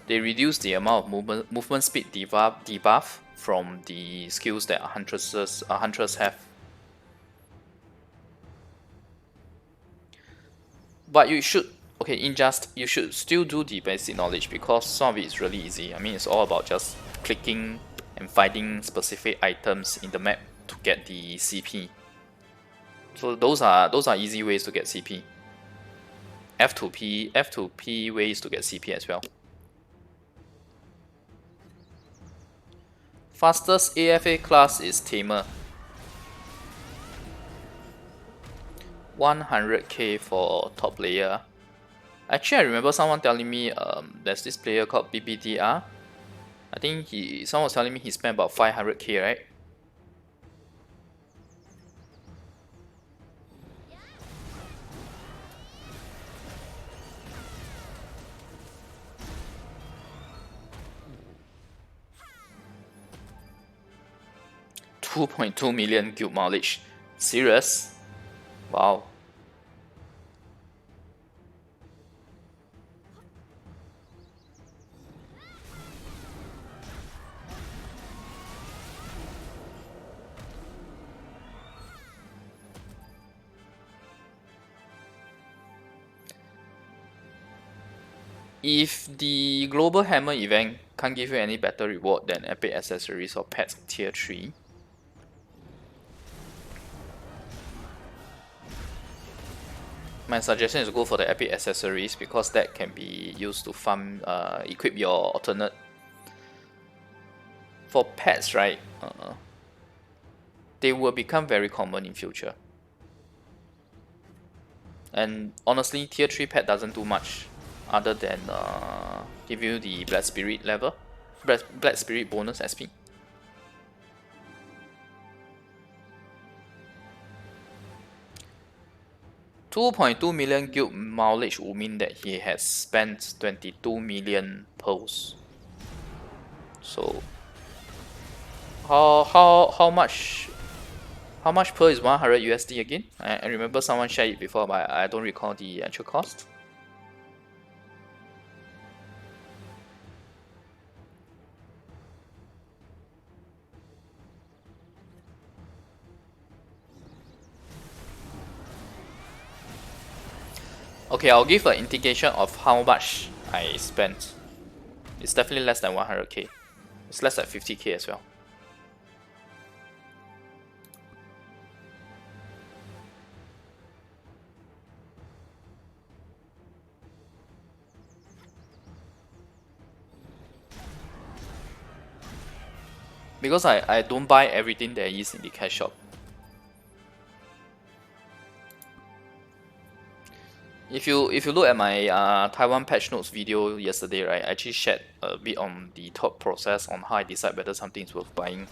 they reduce the amount of movement speed debuff from the skills that hunters have. But you should, okay, you should still do the basic knowledge because some of it is really easy. I mean, it's all about just clicking and finding specific items in the map to get the CP. So those are easy ways to get CP. F2P ways to get CP as well. Fastest AFA class is Tamer. 100k for top player. Actually, I remember someone telling me there's this player called BBDR. I think someone was telling me he spent about 500k, right? $2.2 million guild mileage. Serious? Wow. If the Global Hammer event can't give you any better reward than epic accessories or pets tier 3, my suggestion is to go for the epic accessories because that can be used to farm, equip your alternate. For pets, right, they will become very common in future. And honestly, tier 3 pet doesn't do much other than give you the Black Spirit level, Black Spirit bonus SP. $2.2 million guild mileage would mean that he has spent 22 million pearls. So how much pearl is 100 USD again? I remember someone shared it before, but I don't recall the actual cost. Okay, I'll give an indication of how much I spent. It's definitely less than 100k. It's less than 50k as well. Because I don't buy everything there is in the cash shop. If you look at my Taiwan patch notes video yesterday, right, I actually shared a bit on the thought process on how I decide whether something is worth buying.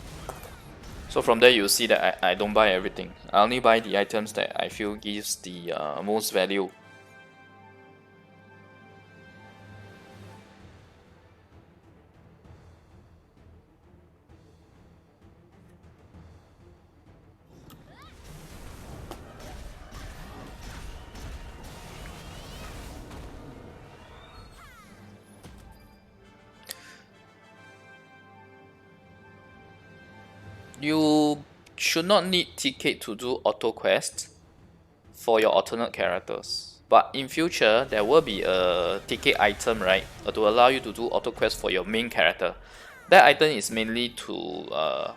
So from there you'll see that I don't buy everything. I only buy the items that I feel gives the most value. You should not need ticket to do auto quest for your alternate characters. But in future, there will be a ticket item, right, to allow you to do auto quest for your main character. That item is mainly to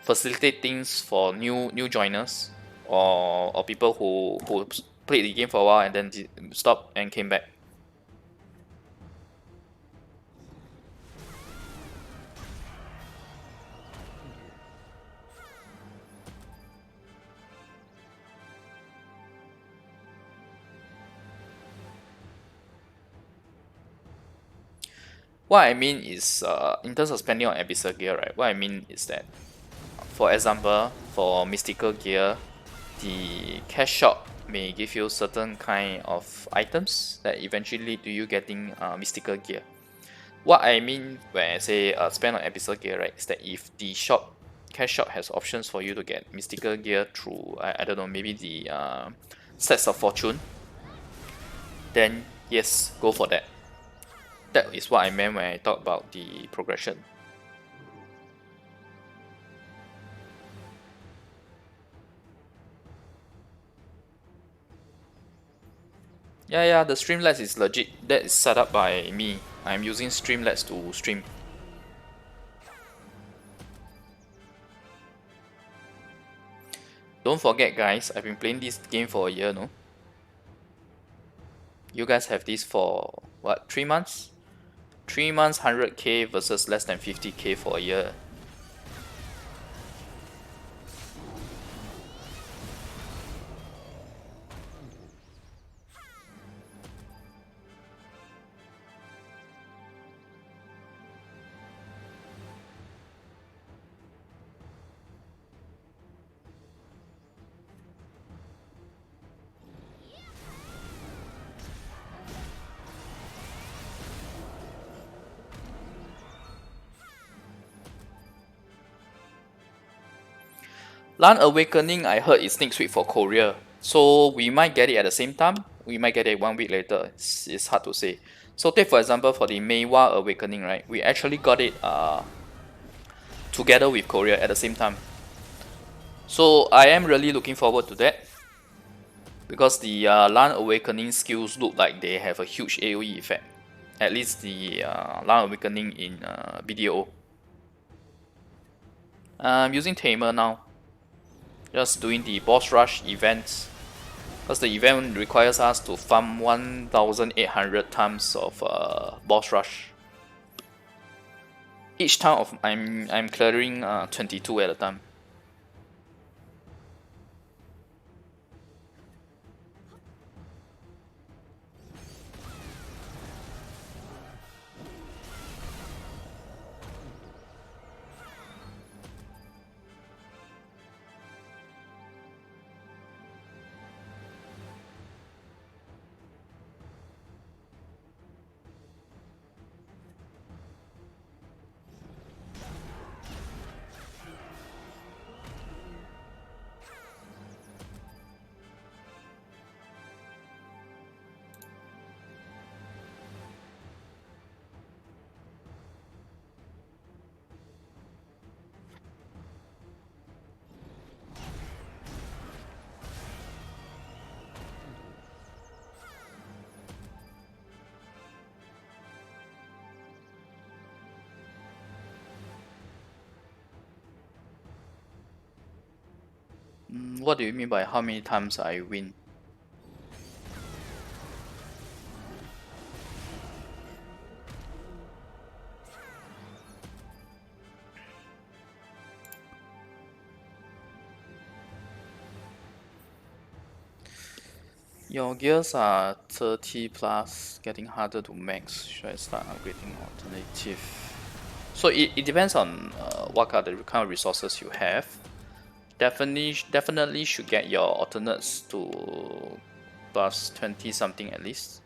facilitate things for new joiners or people who played the game for a while and then stopped and came back. What I mean is, in terms of spending on abyssal gear, right? What I mean is that, for example, for mystical gear, the cash shop may give you certain kind of items that eventually lead to you getting mystical gear. What I mean when I say spend on abyssal gear, right, is that if the cash shop has options for you to get mystical gear through, I don't know, maybe the sets of fortune, then yes, go for that. That is what I meant when I talk about the progression. Yeah, the Streamlabs is legit. That is set up by me. I'm using Streamlabs to stream. Don't forget, guys, I've been playing this game for a year, no? You guys have this for what, 3 months? 3 months, 100k versus less than 50k for a year. Land Awakening, I heard is next week for Korea. So we might get it at the same time. We might get it 1 week later. It's hard to say. So take for example for the Meiwa Awakening, right? We actually got it together with Korea at the same time. So I am really looking forward to that. Because the Land Awakening skills look like they have a huge AoE effect. At least the Land Awakening in BDO. I'm using Tamer now. Just doing the boss rush events. Because the event requires us to farm 1,800 times of boss rush. Each time of I'm clearing 22 at a time. What do you mean by how many times I win? Your gears are 30 plus, getting harder to max. Should I start upgrading alternative? So it depends on what are the kind of resources you have. Definitely should get your alternates to plus 20 something at least.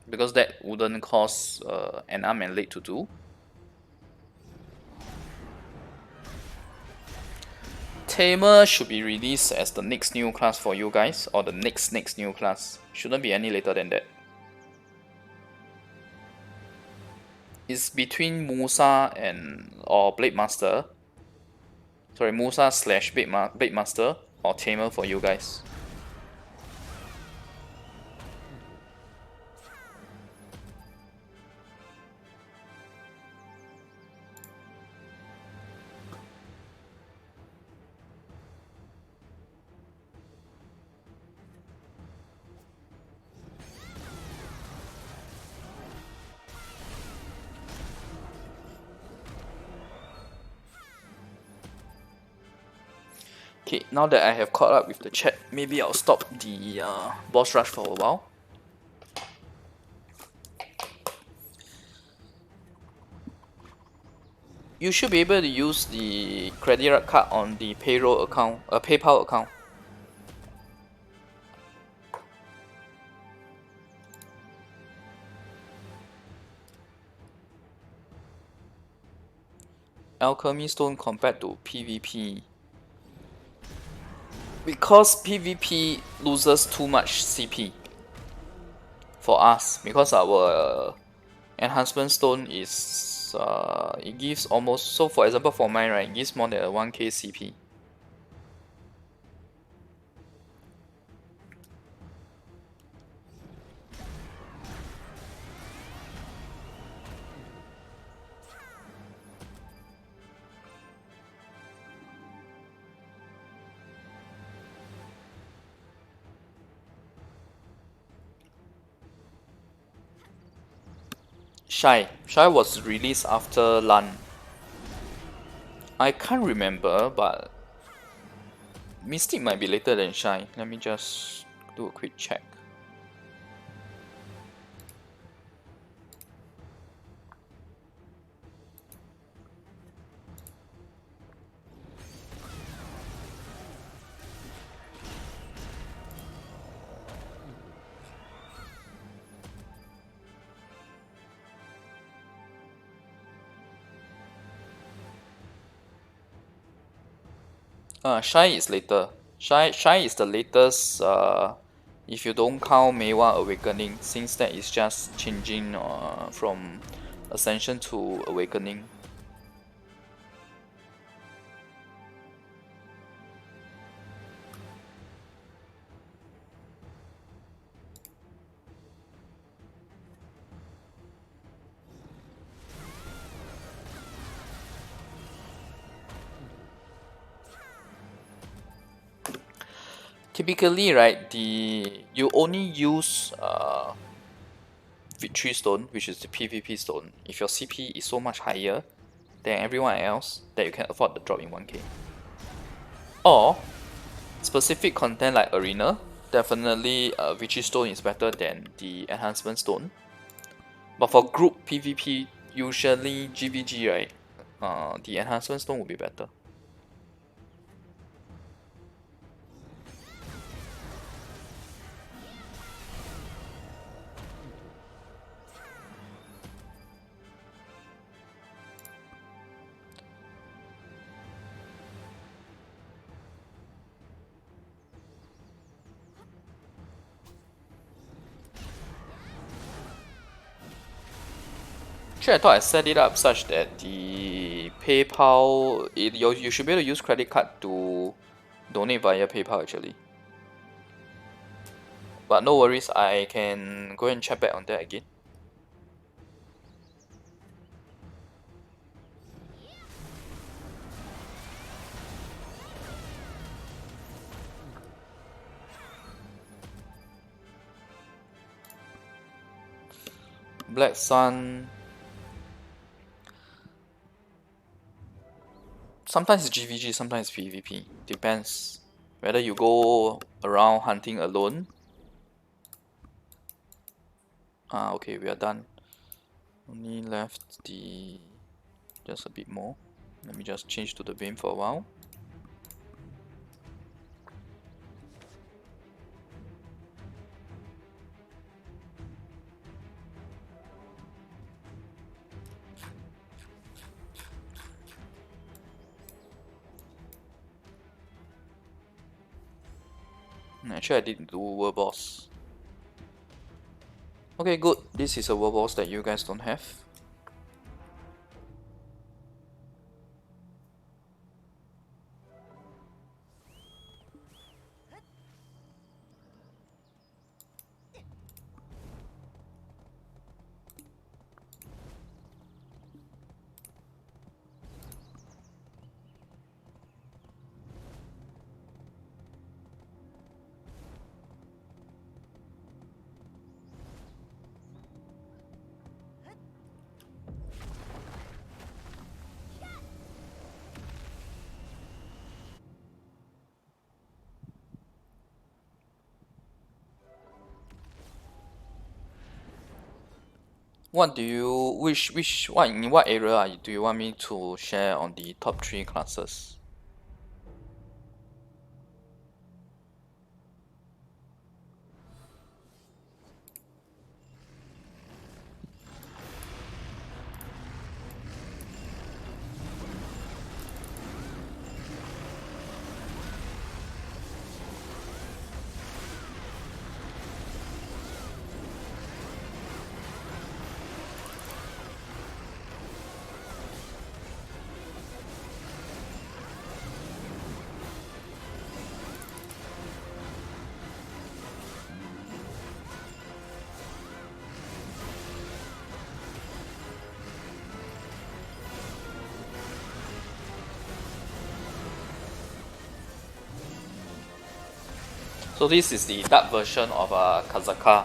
Because that wouldn't cost an arm and leg to do. Tamer should be released as the next new class for you guys, or the next new class. Shouldn't be any later than that. It's between Musa or Blade Master. Sorry, Musa / Blade Master or Tamer for you guys. Okay, now that I have caught up with the chat, maybe I'll stop the boss rush for a while. You should be able to use the credit card on the payroll account, PayPal account. Alchemy stone compared to PvP. Because PvP loses too much CP for us, because our enhancement stone is it gives almost, so for example for mine, right, it gives more than a 1k CP. Shy was released after LAN. I can't remember, but Mystic might be later than Shy. Let me just do a quick check. Shy is later. Shy is the latest, if you don't count Meiwa Awakening, since that is just changing from Ascension to Awakening. Typically, right, you only use Victory Stone, which is the PvP stone, if your CP is so much higher than everyone else that you can afford the drop in 1k. Or specific content like Arena, definitely Victory Stone is better than the Enhancement Stone. But for group PvP, usually GVG, right, the Enhancement Stone will be better. Actually, I thought I set it up such that the PayPal, you should be able to use credit card to donate via PayPal actually. But no worries, I can go and check back on that again. Black Sun. Sometimes it's GVG, sometimes it's PvP. Depends whether you go around hunting alone. Okay, we are done. Only left the just a bit more. Let me just change to the beam for a while. Actually, I didn't do world boss. Okay, good. This is a world boss that you guys don't have. What do you what in what area do you want me to share on the top 3 classes? So this is the dark version of Kazaka.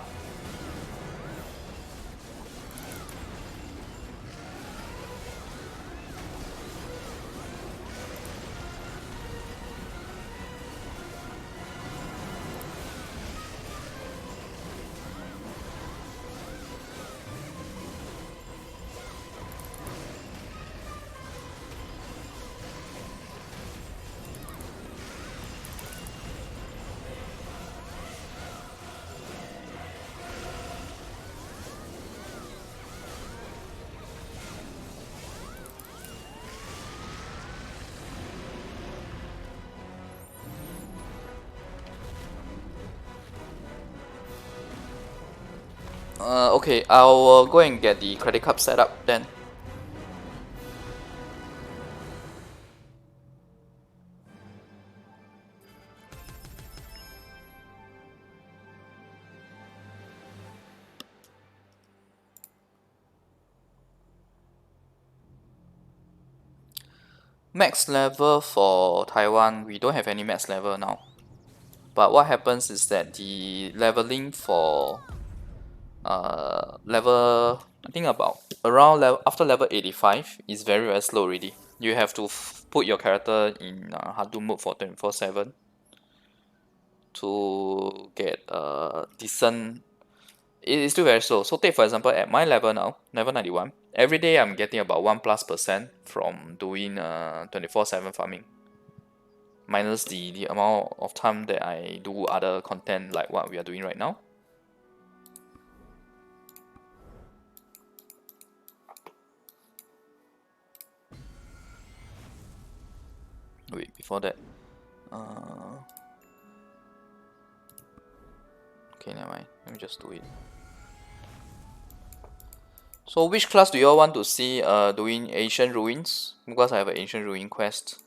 Okay, I'll go and get the credit card set up then. Max level for Taiwan, we don't have any max level now. But what happens is that the leveling for level, I think about around level after level 85 is very slow already. You have to put your character in hard mode for 24/7 to get decent. It is still very slow. So take for example at my level now, level 91, every day I'm getting about 1+% from doing 24/7 farming. Minus the amount of time that I do other content like what we are doing right now. Wait, before that. Okay, never mind. Let me just do it. So which class do you all want to see doing Ancient Ruins? Because I have an Ancient Ruin quest.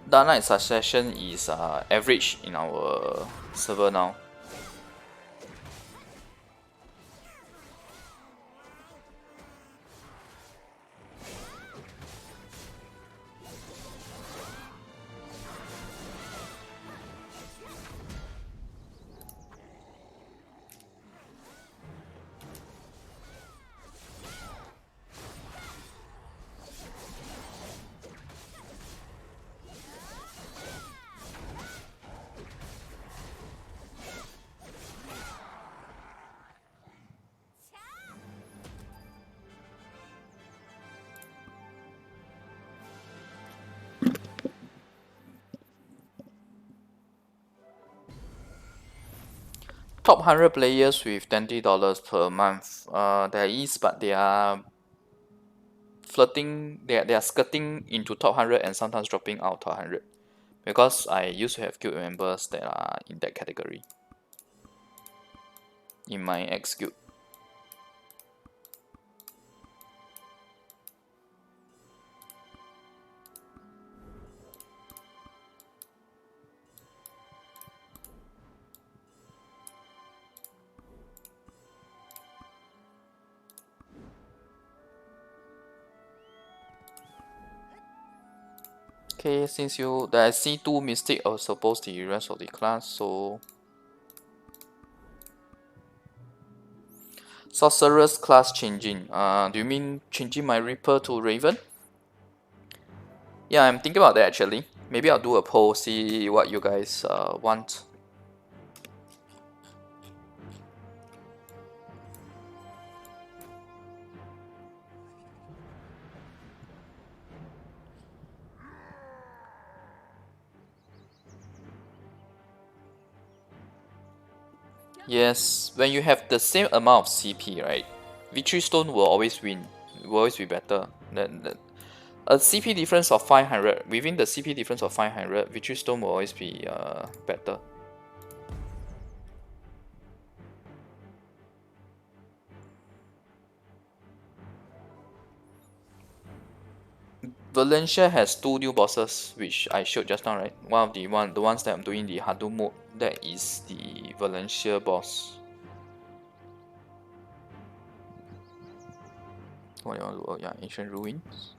Dark Knight Succession is average in our server now. Top 100 players with $20 per month. There is, but they are flirting. They are skirting into top 100 and sometimes dropping out top 100. Because I used to have guild members that are in that category. In my ex guild. Okay, since I see 2 Mystic, I suppose the rest of the class, so Sorcerer's class changing. Do you mean changing my Reaper to Raven? Yeah, I'm thinking about that actually. Maybe I'll do a poll, see what you guys want. Yes, when you have the same amount of CP, right? Victory Stone will always win. Will always be better than a CP difference of 500. Within the CP difference of 500, Victory Stone will always be better. Valencia has 2 new bosses, which I showed just now, right? One of the ones that I'm doing the Hadou mode, that is the Valencia boss. What do you want to do? Oh yeah, Ancient Ruins.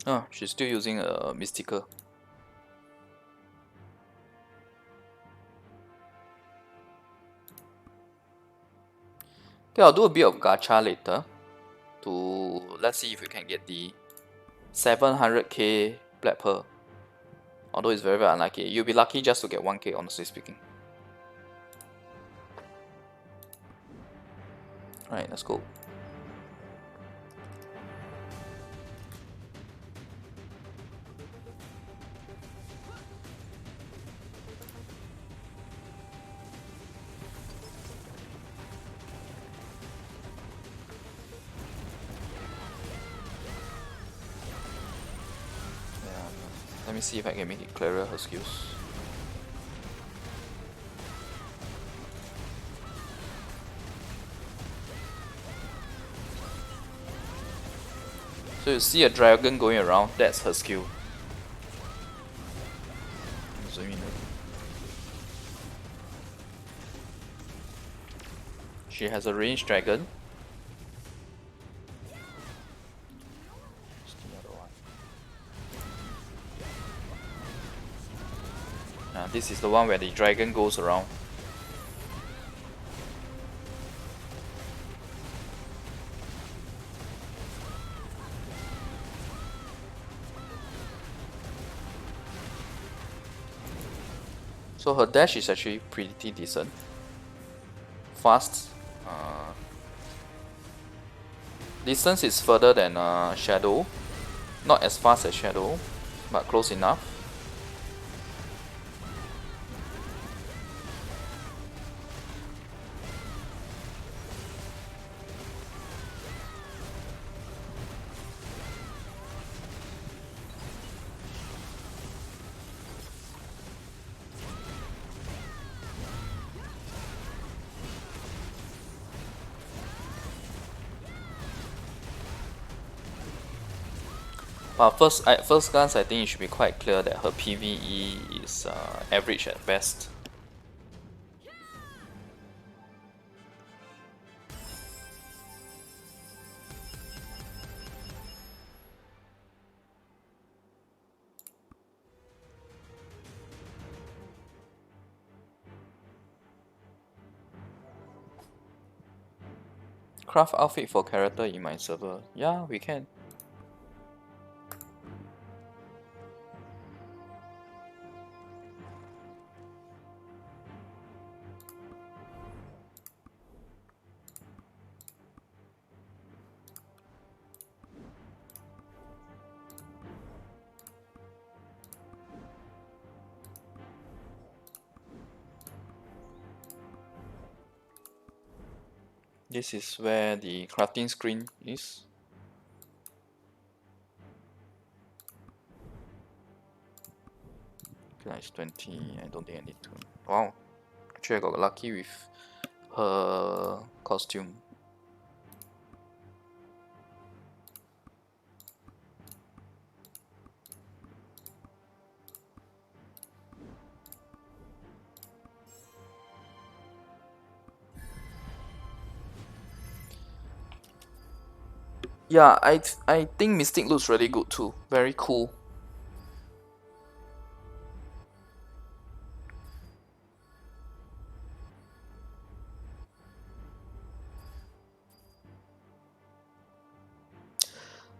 Oh, she's still using a Mystical. Okay, I'll do a bit of gacha later to let's see if we can get the 700k Black Pearl. Although it's very unlucky. You'll be lucky just to get 1k, honestly speaking. Alright, let's go. Let me see if I can make it clearer, her skills. So you see a dragon going around, that's her skill. Zoom in. She has a ranged dragon. This is the one where the dragon goes around. So her dash is actually pretty decent. Fast. Distance is further than Shadow. Not as fast as Shadow, but close enough. But at first glance, I think it should be quite clear that her PvE is average at best. Craft outfit for character in my server. Yeah, we can. This is where the crafting screen is. Nice 20. I don't think I need to. Wow, actually I got lucky with her costume. Yeah, I think Mystic looks really good too. Very cool.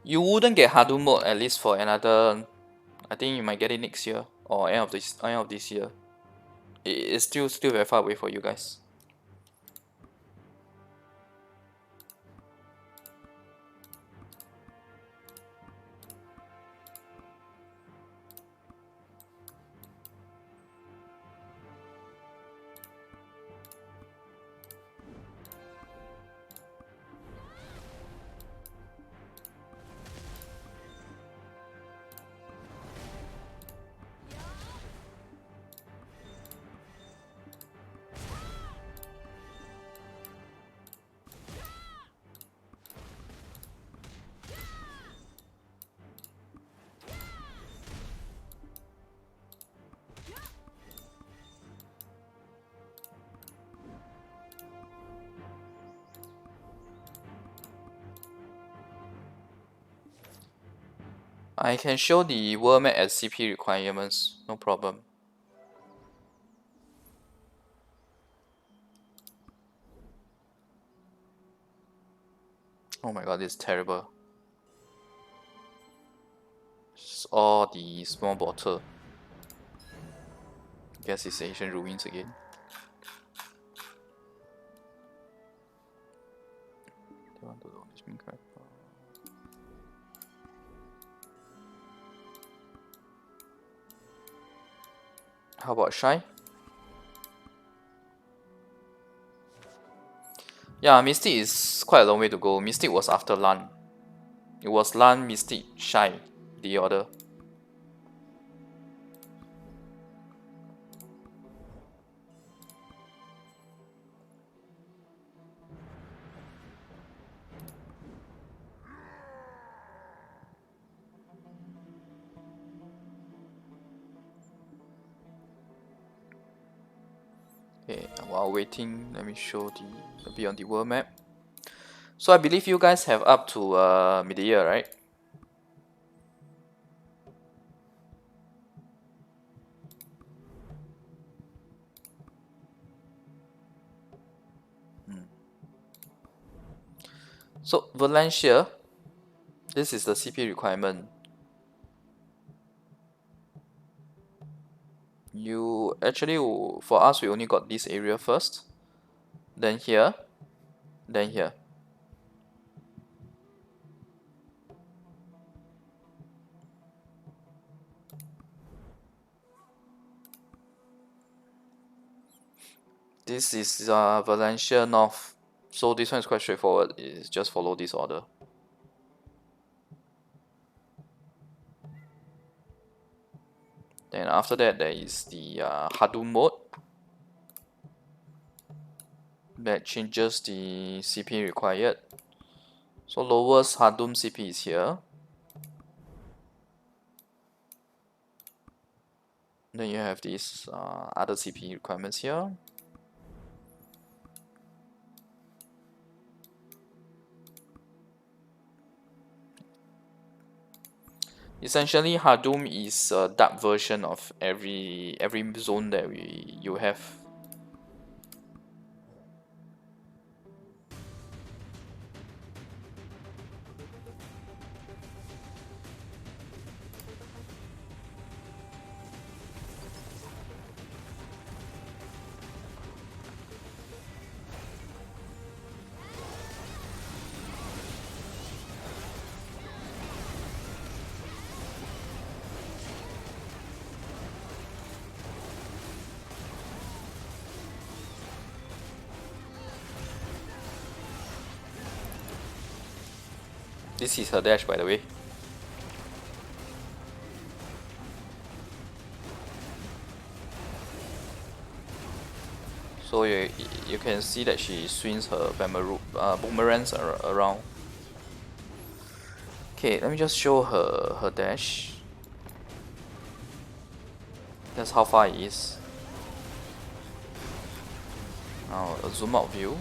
You wouldn't get Hadou mode at least for another. I think you might get it next year or end of this year. It's still very far away for you guys. I can show the world map as CP requirements, no problem. Oh my god, this is terrible. It's all the small bottle. Guess it's Asian ruins again. How about Shy? Yeah, Mystic is quite a long way to go. Mystic was after Lan. It was Lan, Mystic, Shy, the order. Okay, while waiting, let me show a bit on the world map. So I believe you guys have up to mid-year, right? So Valencia, this is the CP requirement. You actually, for us, we only got this area first, then here, then here. This is Valencia North. So this one is quite straightforward. It's just follow this order. Then after that, there is the Hadou mode. That changes the CP required. So lowest Hadum CP is here. Then you have these other CP requirements here. Essentially, Hadum is a dark version of every zone that you have. This is her dash, by the way. So you can see that she swings her boomerangs around. Okay, let me just show her dash. That's how far it is. Now a zoom out view.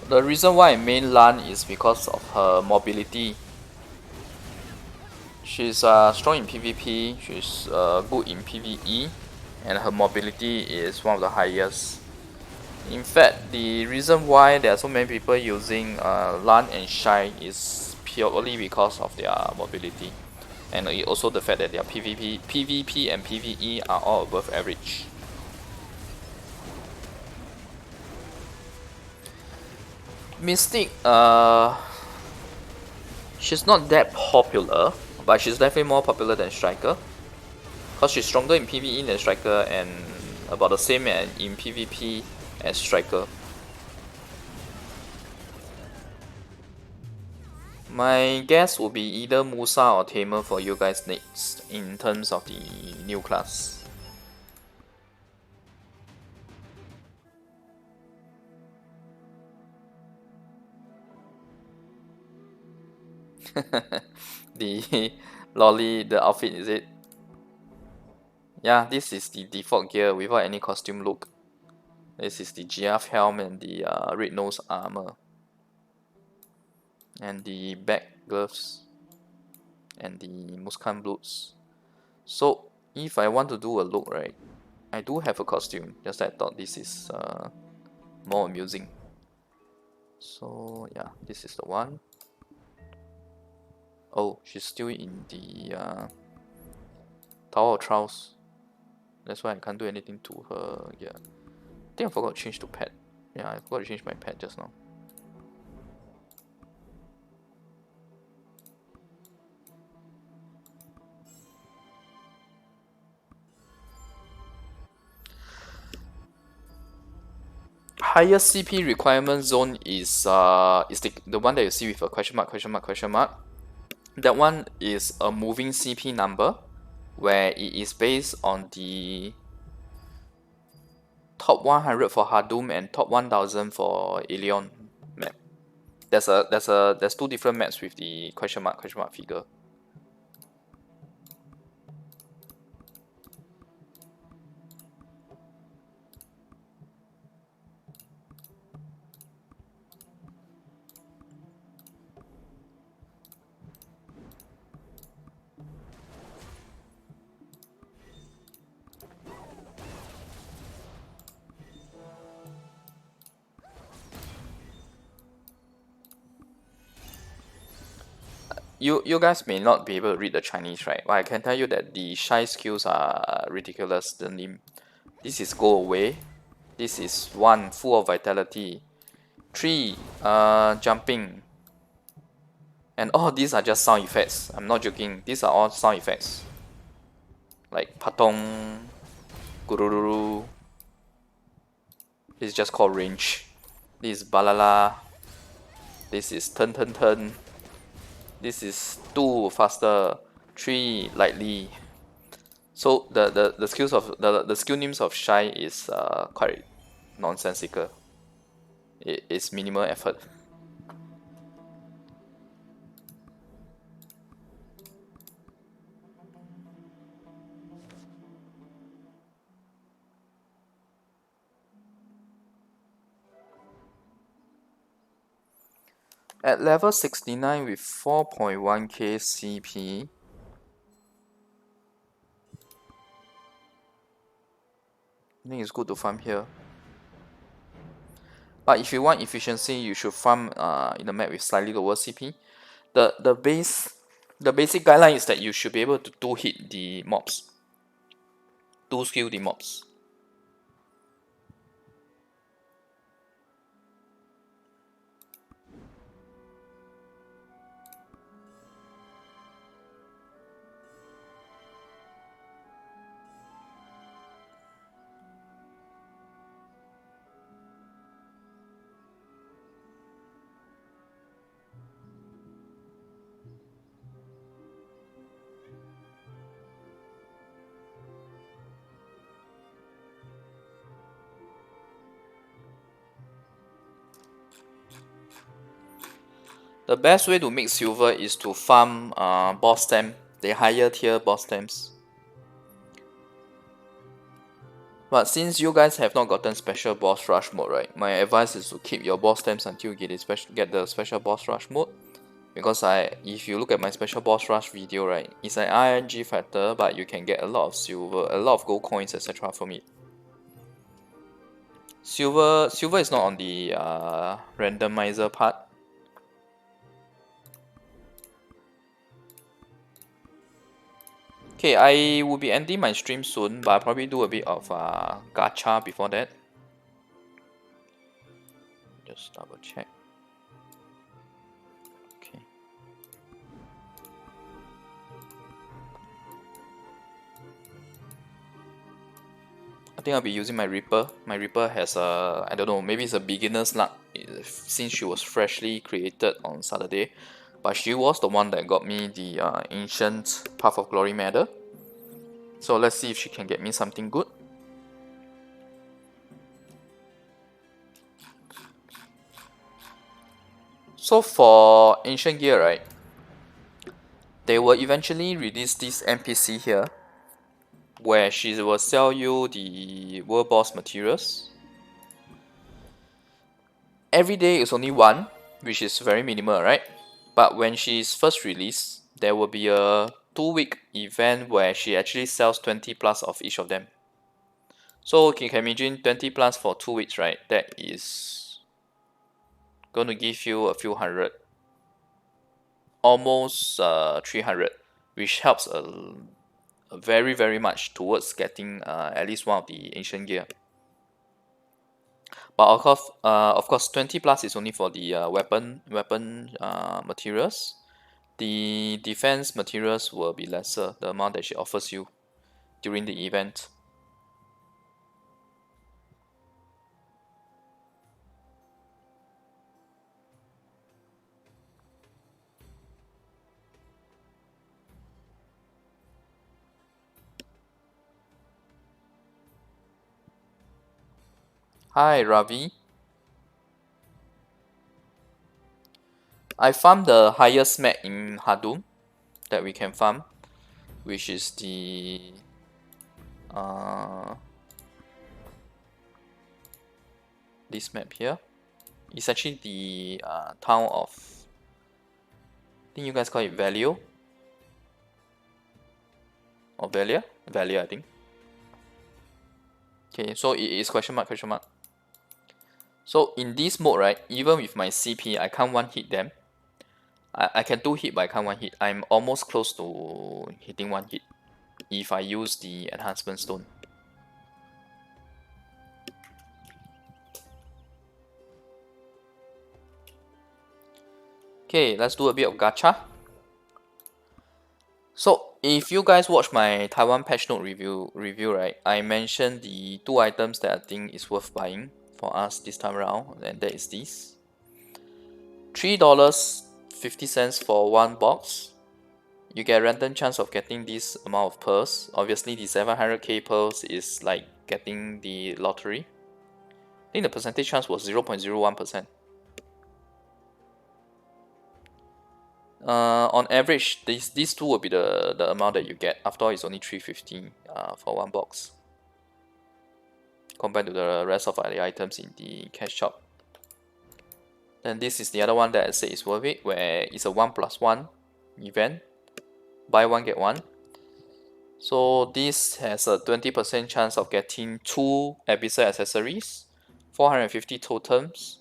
The reason why I main Lan is because of her mobility. She's strong in PvP, she's good in PvE, and her mobility is one of the highest. In fact, the reason why there are so many people using Lan and Shy is purely because of their mobility. And also the fact that their PvP and PvE are all above average. Mystic, she's not that popular, but she's definitely more popular than Striker. Because she's stronger in PvE than Striker and about the same in PvP as Striker. My guess would be either Musa or Tamer for you guys next in terms of the new class. The lolly, the outfit, is it? Yeah, this is the default gear without any costume look. This is the GF helm and the red nose armor. And the back gloves. And the Muskan boots. So, if I want to do a look, right, I do have a costume, just that I thought this is more amusing. So, yeah, this is the one. Oh, she's still in the Tower of Trials. That's why I can't do anything to her. Yeah, I think I forgot to change to pet. Yeah, I forgot to change my pet just now. Highest CP requirement zone is the one that you see with a question mark, question mark, question mark. That one is a moving CP number, where it is based on the top 100 for Hadum and top 1000 for Ilion map. There's two different maps with the question mark figure. You guys may not be able to read the Chinese, right? But I can tell you that the shy skills are ridiculous. The name. This is go away. This is 1 full of vitality. 3 jumping. And all these are just sound effects. I'm not joking. These are all sound effects. Like patong, gurururu. This is just called range. This is balala. This is turn turn turn. This is 2 faster, 3 lightly. So the skills of the skill names of shy is quite nonsensical. It's minimal effort. At level 69 with 4.1k CP, I think it's good to farm here. But if you want efficiency, you should farm in the map with slightly lower CP. The basic guideline is that you should be able to two hit the mobs, two skill the mobs. The best way to make silver is to farm boss stamp, the higher tier boss stamps. But since you guys have not gotten special boss rush mode, right? My advice is to keep your boss stamps until you get the special boss rush mode. Because if you look at my special boss rush video, right, it's an RNG factor, but you can get a lot of silver, a lot of gold coins, etc. from it. Silver is not on the randomizer part. Okay, I will be ending my stream soon, but I'll probably do a bit of gacha before that. Just double check. Okay. I think I'll be using my Reaper. My Reaper has a, I don't know, maybe it's a beginner's luck since she was freshly created on Saturday. But she was the one that got me the Ancient Path of Glory medal. So let's see if she can get me something good. So for Ancient Gear, right, they will eventually release this NPC here, where she will sell you the World Boss materials. Every day is only one, which is very minimal, right? But when she is first released, there will be a 2-week event where she actually sells 20 plus of each of them. So you can imagine 20 plus for 2 weeks, right? That is going to give you a few hundred, almost 300, which helps very very much towards getting at least one of the ancient gear. But of course 20 plus is only for the weapon materials. The defense materials will be lesser, the amount that she offers you during the event. Hi Ravi. I farmed the highest map in Hadum that we can farm, which is the this map here. It's actually the town of, I think you guys call it Valio or Valia? Valia, I think. Okay, so it is question mark. So in this mode, right, even with my CP, I can't one hit them. I can 2 hit, but I can't 1 hit. I'm almost close to hitting 1 hit if I use the enhancement stone. Okay, let's do a bit of gacha. So if you guys watch my Taiwan patch note review, right, I mentioned the 2 items that I think is worth buying for us this time around, and that is this. $3.50 for 1 box. You get a random chance of getting this amount of pearls. Obviously the 700k pearls is like getting the lottery. I think the percentage chance was 0.01%. On average, these two will be the amount that you get. After all, it's only 350 for 1 box, compared to the rest of the items in the cash shop. Then this is the other one that I say is worth it, where it's a 1+1 event. Buy 1 get 1. So this has a 20% chance of getting 2 episode accessories 450 totems,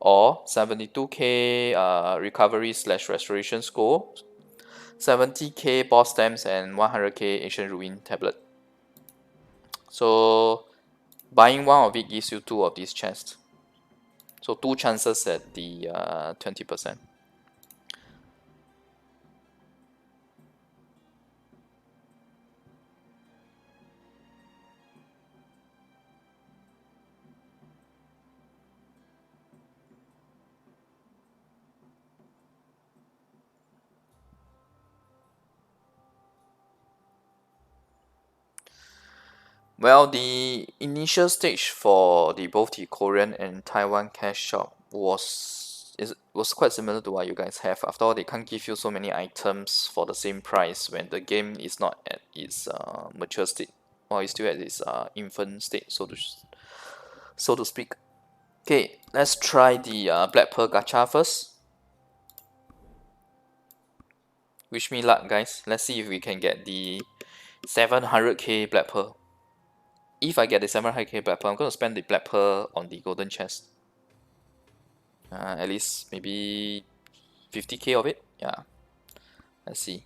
or 72k recovery / restoration score, 70k boss stamps, and 100k ancient ruin tablet. So buying one of it gives you 2 of these chests. So 2 chances at the 20%. Well, the initial stage for both the Korean and Taiwan cash shop was quite similar to what you guys have. After all, they can't give you so many items for the same price when the game is not at its mature state, or it's still at its infant state, so to speak. Okay, let's try the Black Pearl Gacha first. Wish me luck, guys. Let's see if we can get the 700k Black Pearl. If I get the 700k Black Pearl, I'm going to spend the Black Pearl on the golden chest. At least maybe 50k of it. Yeah. Let's see.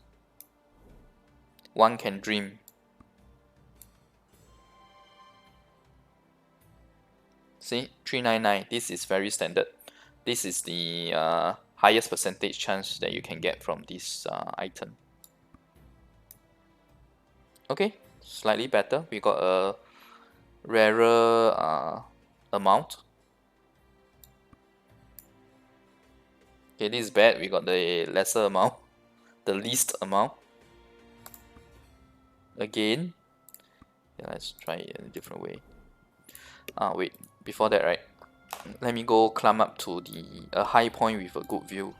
One can dream. See, 399. This is very standard. This is the highest percentage chance that you can get from this item. Okay, slightly better. We got a rarer amount. Okay, this is bad. We got the lesser amount, the least amount. Again, yeah, let's try it in a different way. Wait, before that, right? Let me go climb up to a high point with a good view.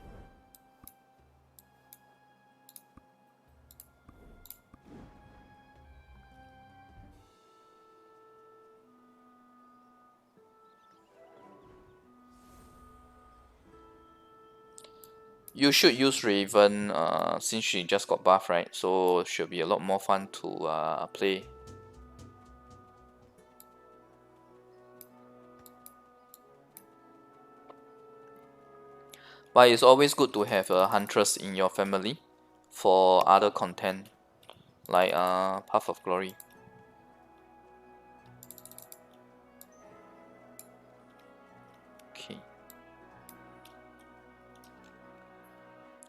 You should use Raven since she just got buff, right? So should be a lot more fun to play. But it's always good to have a Huntress in your family for other content, like Path of Glory. Okay.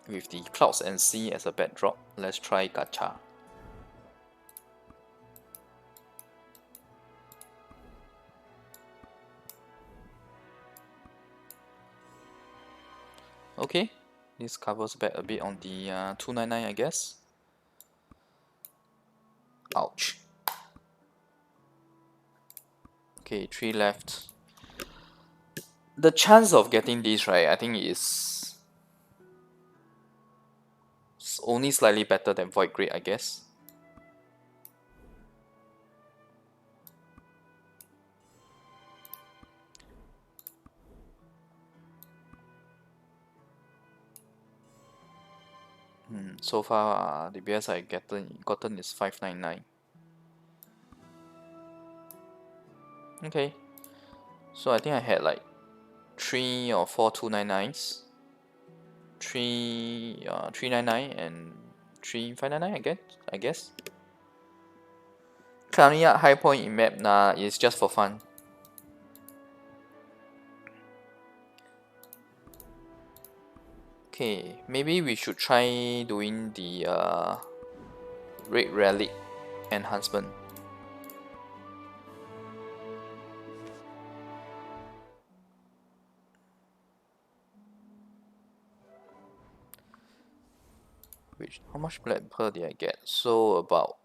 With the Clouds and Sea as a backdrop, let's try Gacha. Okay, this covers back a bit on the 299, I guess. Ouch. Okay, 3 left. The chance of getting this, right, I think is only slightly better than Void Grade, I guess. So far, the BS I gotten is 599. Okay, so I think I had like 3 or 4 299s, 399 and 3599 I guess. Climbing up high point in map, nah, it's just for fun. Okay, maybe we should try doing the Red Relic Enhancement. How much Black Pearl did I get? So about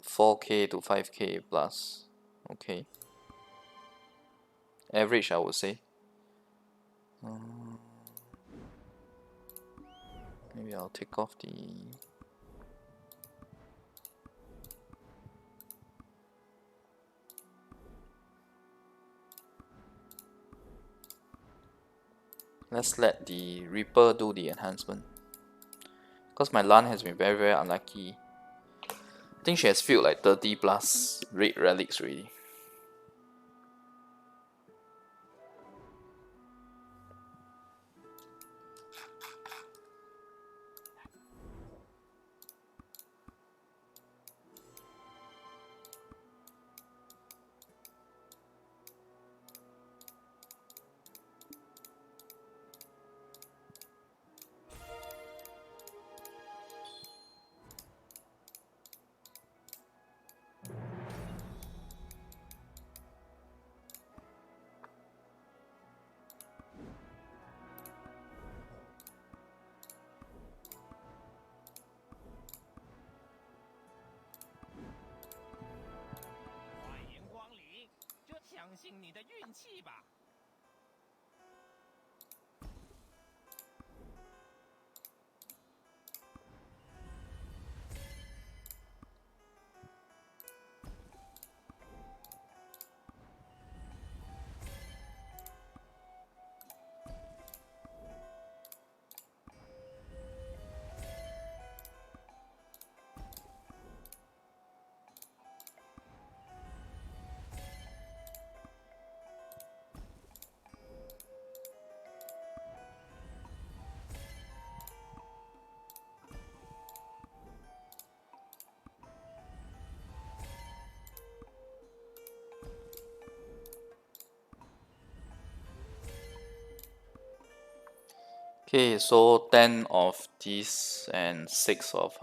4k to 5k plus. Okay. Average, I would say. Maybe I'll take off the... Let's let the Reaper do the enhancement. Because my Lan has been very unlucky. I think she has filled like 30 plus red relics already. 信你的运气吧。Okay, so 10 of these and 6 of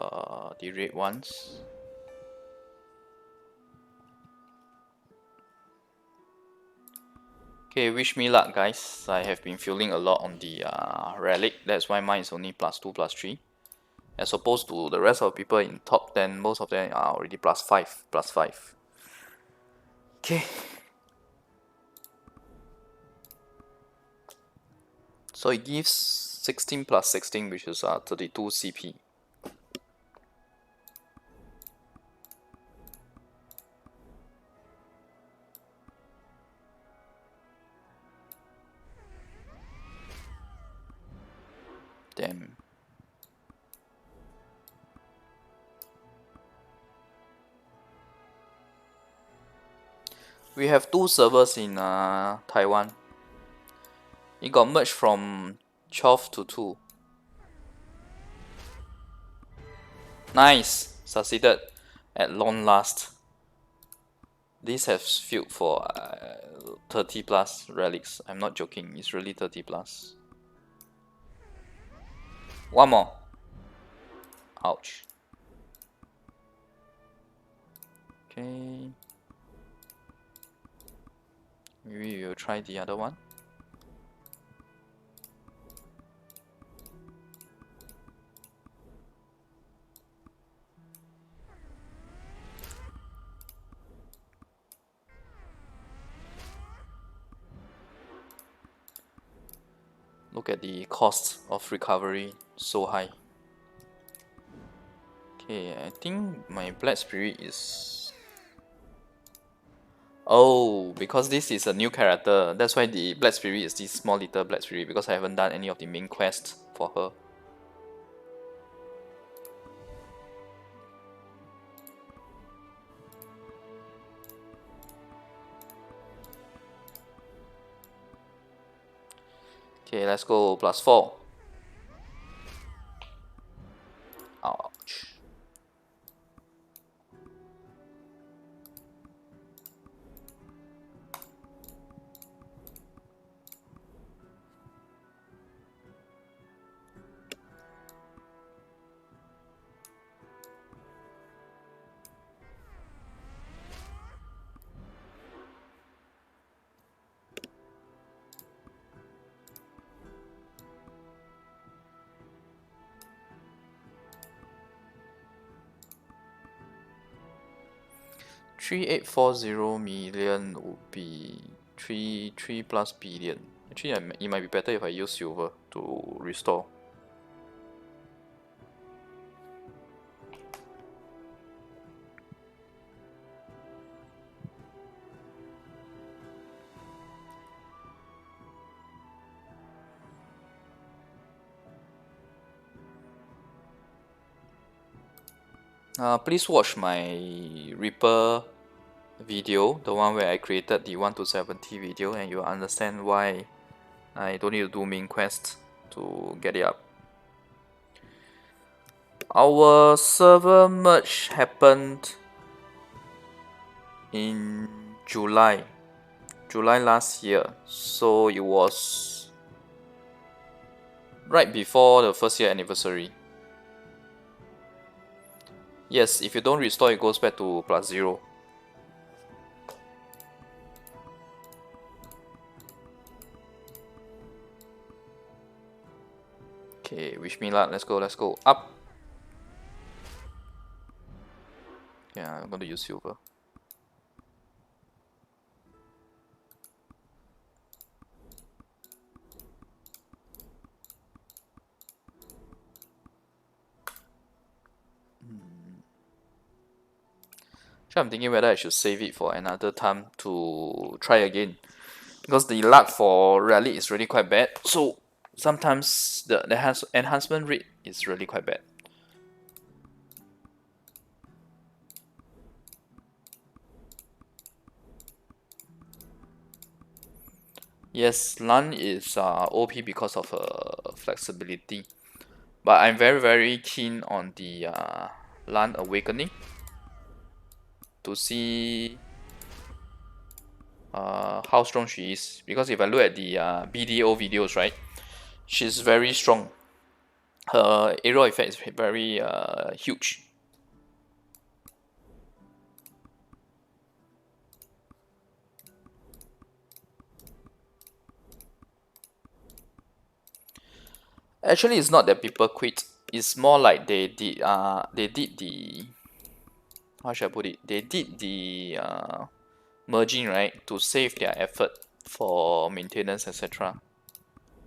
the red ones. Okay, wish me luck, guys. I have been feeling a lot on the relic. That's why mine is only +2, +3. As opposed to the rest of people in top 10, most of them are already +5, +5. Okay. So it gives 16 plus 16, which is 32 CP. Damn. We have 2 servers in Taiwan. It got merged from 12 to 2. Nice! Succeeded at long last. This has filled for 30 plus relics. I'm not joking, it's really 30 plus. One more. Ouch. Okay. Maybe we'll try the other one. Look at the cost of recovery, so high. Okay, I think my Black Spirit is... Oh, because this is a new character, that's why the Black Spirit is this small little Black Spirit, because I haven't done any of the main quests for her. Okay, let's go +4. Ouch. $3840 million would be 3 plus billion. Actually, it might be better if I use silver to restore. Please watch my Reaper video, the one where I created the 1 to 70 video, and you'll understand why I don't need to do main quest to get it up. Our server merge happened in July last year, so it was right before the first year anniversary. Yes, if you don't restore, it goes back to +0. Okay, wish me luck. Let's go. Up! Yeah, I'm going to use silver. So I'm thinking whether I should save it for another time to try again, because the luck for Relic is really quite bad. So sometimes the enhancement rate is really quite bad. Yes, Lan is OP because of flexibility, but I'm very keen on the Lan Awakening to see how strong she is. Because if I look at the BDO videos, right, she's very strong. Her aerial effect is very huge. Actually, it's not that people quit. It's more like they did the, how should I put it? They did the merging, right, to save their effort for maintenance, etc.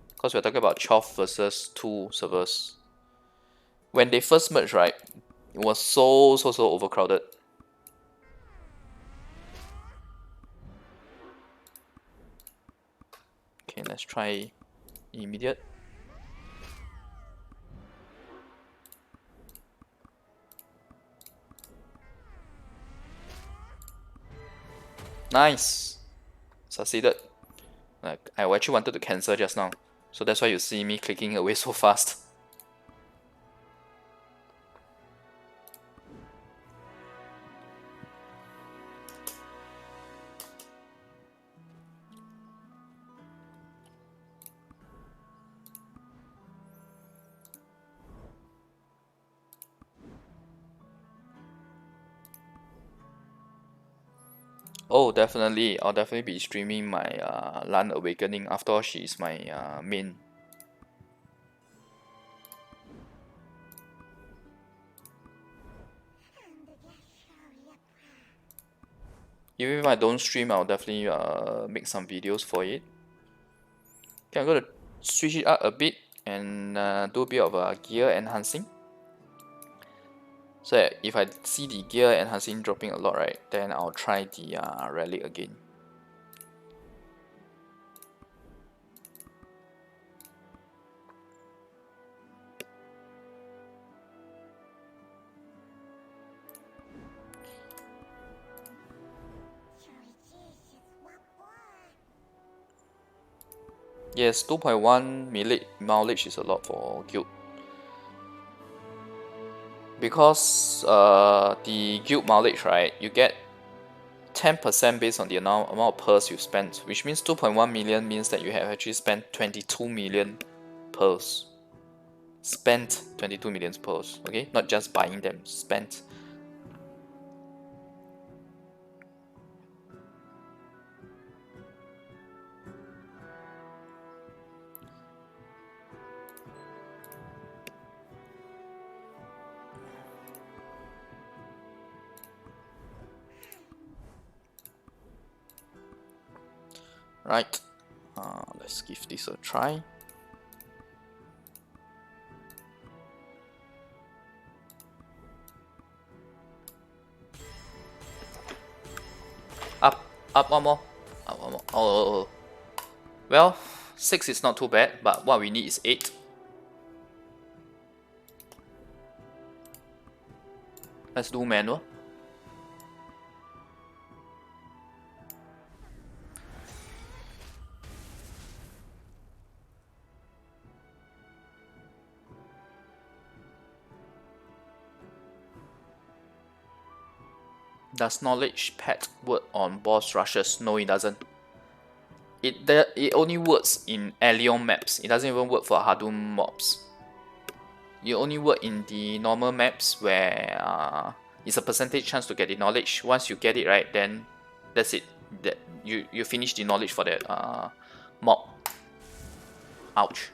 Because we're talking about 12 versus 2 servers. When they first merged, right, it was so overcrowded. Okay, let's try immediate. Nice, succeeded. Like, I actually wanted to cancel just now, so that's why you see me clicking away so fast. Oh, definitely. I'll definitely be streaming my Lan Awakening. After all, she is my main. Even if I don't stream, I'll definitely make some videos for it. Okay, I'm gonna switch it up a bit and do a bit of gear enhancing. So if I see the gear enhancing dropping a lot, right, then I'll try the relic again. Yes, 2.1 mileage is a lot for guild. Because the guild mileage, right, you get 10% based on the amount of pearls you spent, which means 2.1 million means that you have actually spent 22 million pearls. Spent 22 million pearls, okay? Not just buying them, spent. Right, let's give this a try. Up one more. Up one more. Oh. Well, 6 is not too bad, but what we need is 8. Let's do manual. Does knowledge pad work on boss rushes? No, it doesn't. It only works in Allium maps. It doesn't even work for Hadum mobs. You only work in the normal maps where it's a percentage chance to get the knowledge. Once you get it, right, then that's it. That you finish the knowledge for that mob. Ouch.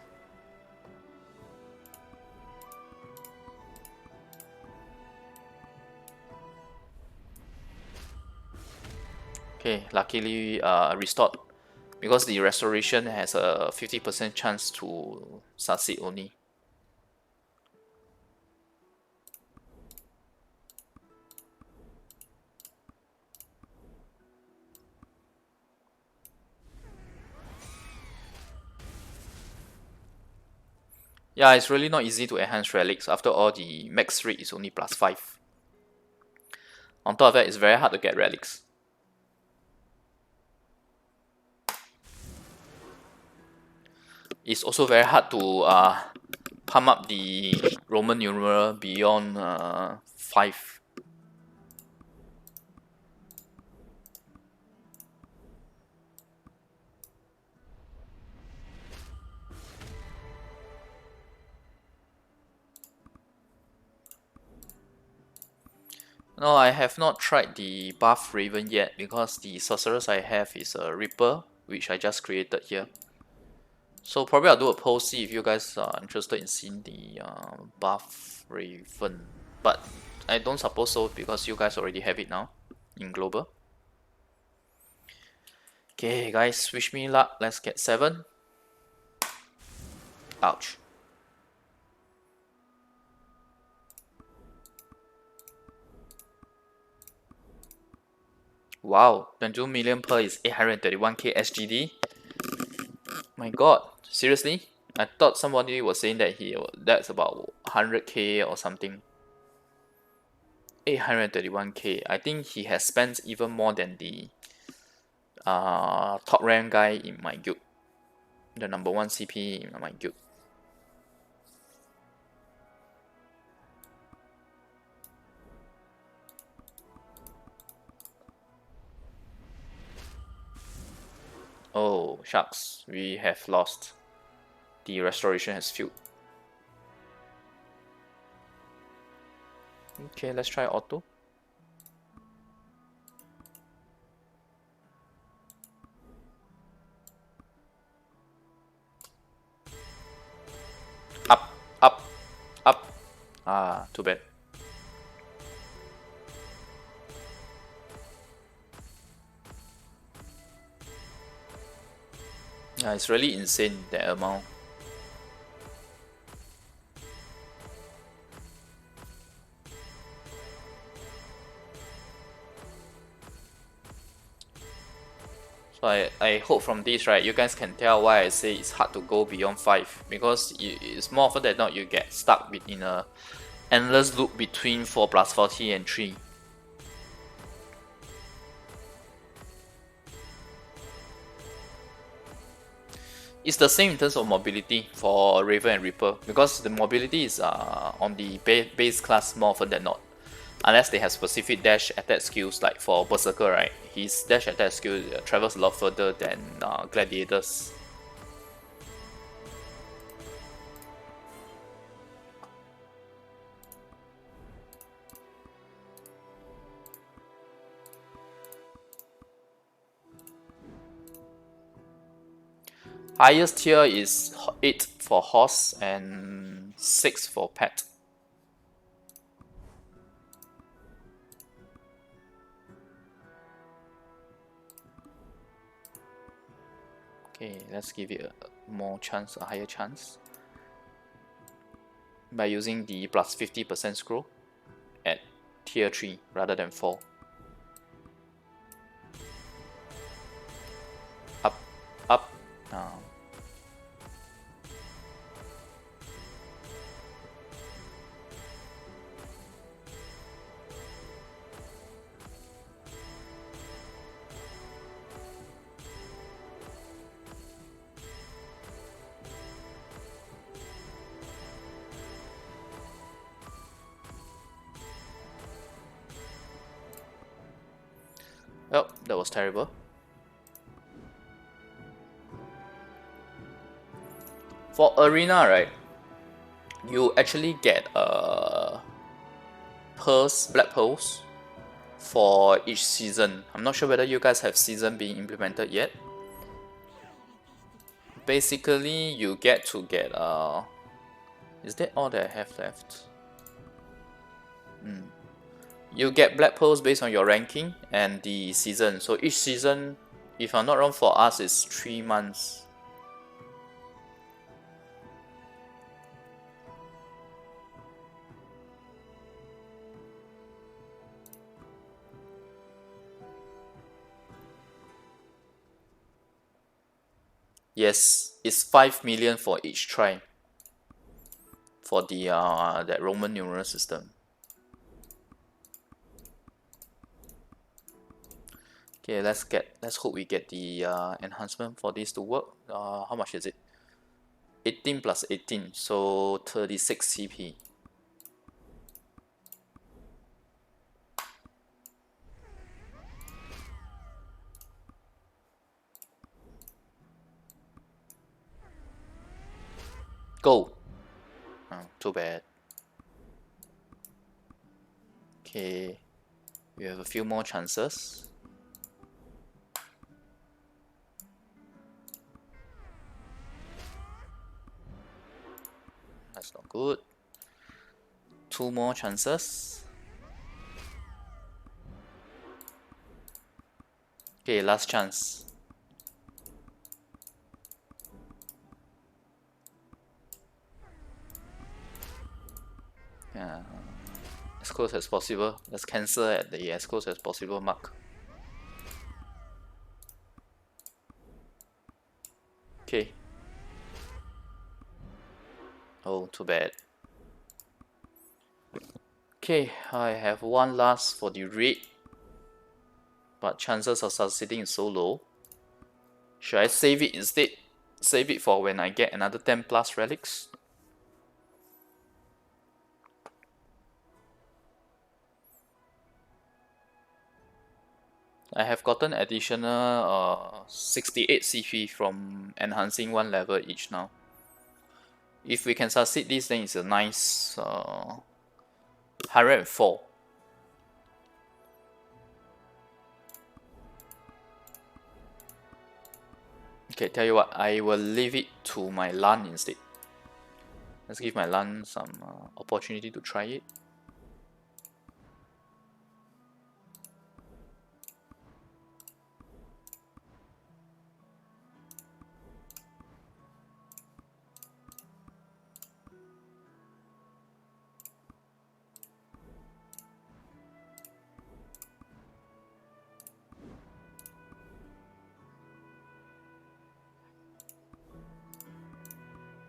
Okay, luckily restored, because the restoration has a 50% chance to succeed only. Yeah, it's really not easy to enhance relics. After all, the max rate is only +5. On top of that, it's very hard to get relics. It's also very hard to pump up the Roman numeral beyond 5. No, I have not tried the buff Raven yet because the sorceress I have is a Reaper, which I just created here. So probably I'll do a post, see if you guys are interested in seeing the buff Raven. But I don't suppose so because you guys already have it now in global. Okay guys, wish me luck. Let's get 7. Ouch. Wow, 22 million per is 831k SGD. My god, seriously? I thought somebody was saying that that's about 100k or something. 831k. I think he has spent even more than the top rank guy in my guild. The number 1 CP in my guild. Oh, shucks. We have lost. The restoration has failed. Okay, let's try auto. Up, up, up. Ah, too bad. Yeah, it's really insane, that amount. So I hope from this, right, you guys can tell why I say it's hard to go beyond 5. Because it's more often than not you get stuck in a endless loop between 4 plus 40 and 3. It's the same in terms of mobility for Raven and Reaper, because the mobility is on the base class more often than not. Unless they have specific dash attack skills, like for Berserker, right? His dash attack skill travels a lot further than Gladiators. Highest tier is 8 for horse and 6 for pet. Okay, let's give it a higher chance. By using the plus 50% scroll at tier 3 rather than 4. Up, up. Oh, that was terrible. For arena, right, you actually get black pearls for each season. I'm not sure whether you guys have season being implemented yet. Basically, you get to get is that all that I have left? You get black pearls based on your ranking and the season. So each season, if I'm not wrong, for us is 3 months. Yes, it's 5 million for each try. for the that Roman numeral system. Okay, let's hope we get the enhancement for this to work. How much is it? 18 plus 18, so 36 CP. Go! Oh, too bad. Okay, we have a few more chances. That's not good. 2 more chances. Okay, last chance. Yeah, as close as possible. Let's cancel at the as close as possible mark. Okay. Oh, too bad. Okay, I have one last for the red, but chances of succeeding is so low. Should I save it instead? Save it for when I get another 10 plus relics? I have gotten additional 68 CP from enhancing one level each now. If we can succeed this, then it's a nice 104. Okay, tell you what, I will leave it to my LAN instead. Let's give my LAN some opportunity to try it.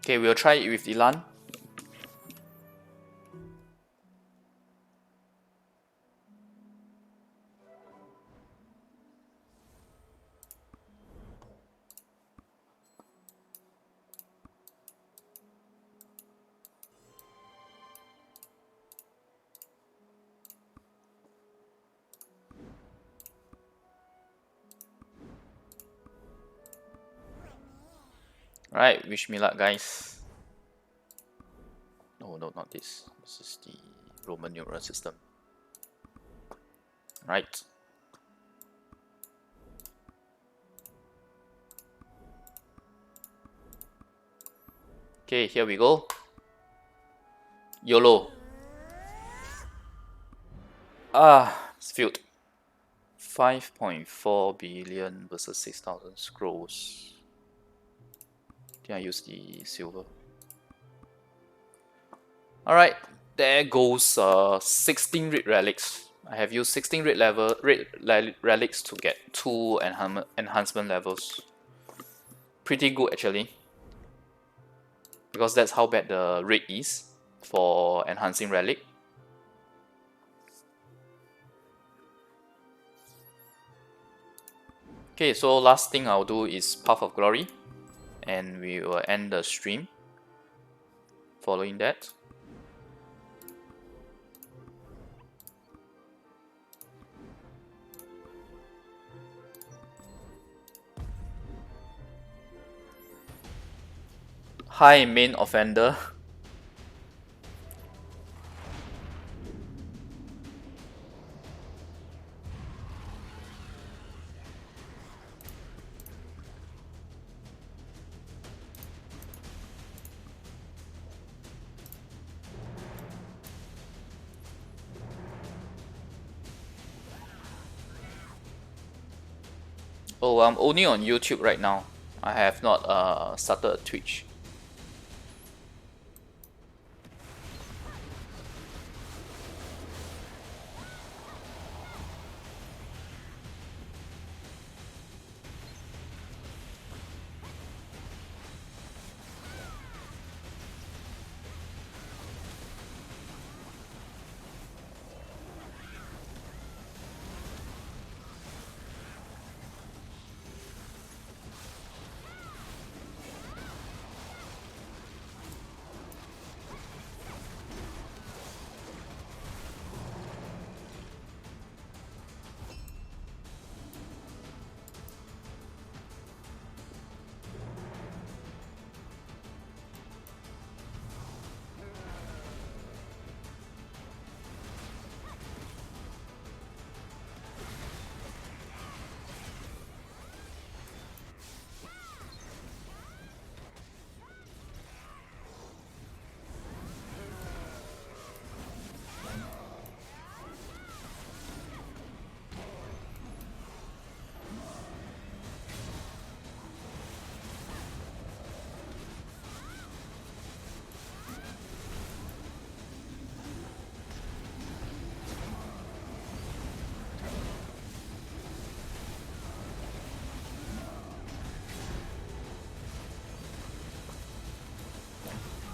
Okay, we'll try it with the LAN. Alright, wish me luck, guys. No, not this. This is the Roman numeral system. Right. Okay, here we go. YOLO. It's filled. 5.4 billion versus 6,000 scrolls. I think I use the silver. Alright, there goes 16 red relics. I have used 16 red relics to get 2 enhancement levels. Pretty good actually, because that's how bad the rate is for enhancing relic. Okay, so last thing I'll do is Path of Glory, and we will end the stream following that. Hi, main offender. Oh, I'm only on YouTube right now. I have not started a Twitch.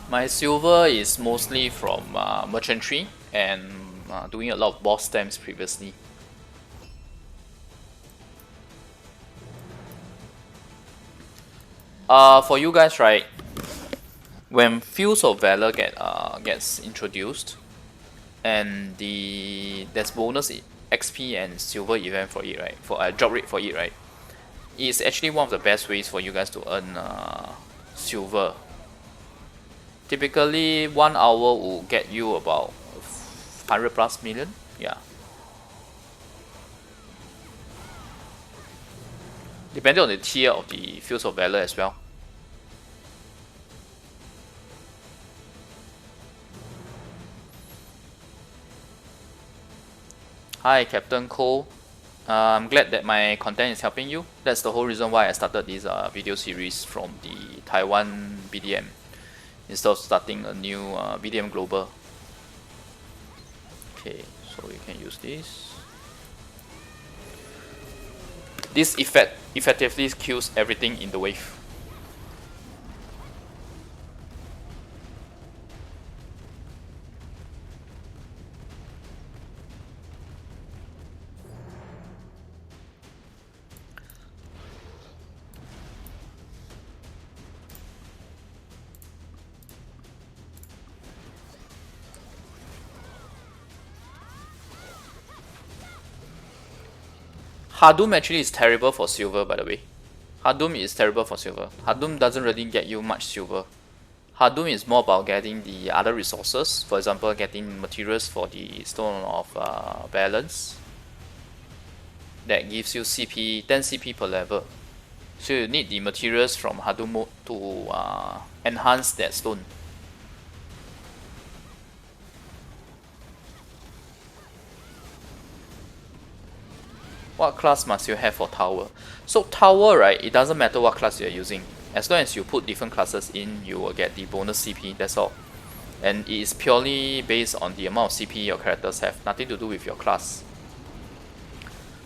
My silver is mostly from merchantry and doing a lot of boss stamps previously. For you guys, right? When Fields of Valor gets introduced, and there's bonus XP and silver event for it, right? For a drop rate for it, right? It's actually one of the best ways for you guys to earn silver. Typically, 1 hour will get you about 100 plus million. Yeah. Depending on the tier of the Fields of Valor as well. Hi, Captain Cole. I'm glad that my content is helping you. That's the whole reason why I started this video series from the Taiwan BDM instead of starting a new BDM Global. Okay, so you can use this. This effectively kills everything in the wave. Hardum actually is terrible for silver, by the way. Hardum is terrible for silver. Hardum doesn't really get you much silver. Hardum is more about getting the other resources, for example, getting materials for the Stone of Balance. That gives you CP, 10 CP per level. So you need the materials from Hardum mode to enhance that stone. What class must you have for tower? So tower, right, it doesn't matter what class you're using. As long as you put different classes in, you will get the bonus CP, that's all. And it is purely based on the amount of CP your characters have, nothing to do with your class.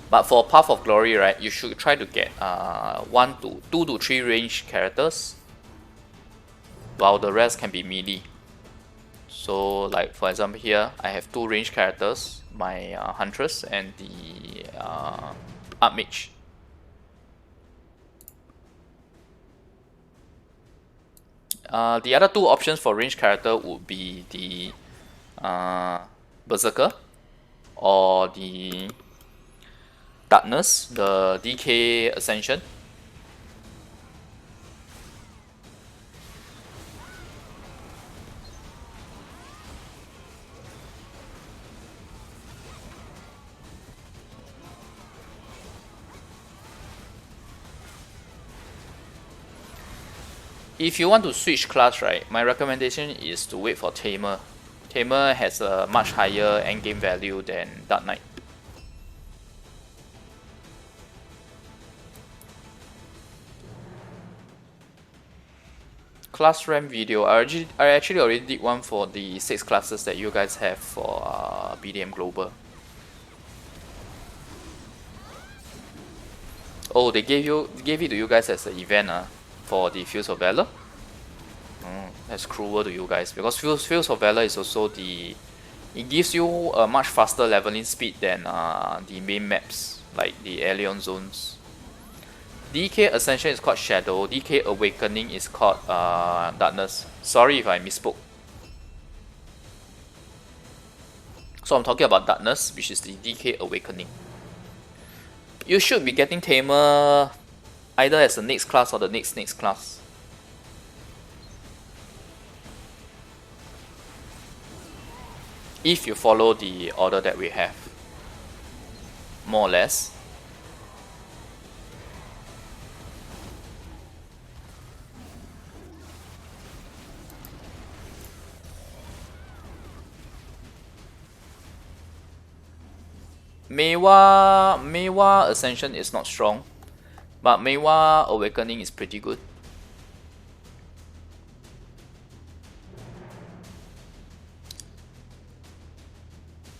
But for Path of Glory, right, you should try to get 2 to 3 range characters, while the rest can be melee. So like for example here, I have 2 range characters, my Huntress and the Archmage. The other 2 options for range character would be the Berserker or the Darkness, the DK Ascension. If you want to switch class, right, my recommendation is to wait for Tamer. Tamer has a much higher endgame value than Dark Knight. Class ramp video, I actually already did one for the 6 classes that you guys have for BDM Global. Oh, they gave it to you guys as an event for the Fields of Valor. That's cruel to you guys, because Fields of Valor is also it gives you a much faster leveling speed than the main maps, like the Alien Zones. DK Ascension is called Shadow, DK Awakening is called Darkness. Sorry if I misspoke. So I'm talking about Darkness, which is the DK Awakening. You should be getting Tamer either as the next class or the next class. If you follow the order that we have, more or less. Meiwa Ascension is not strong, but Meiwa Awakening is pretty good.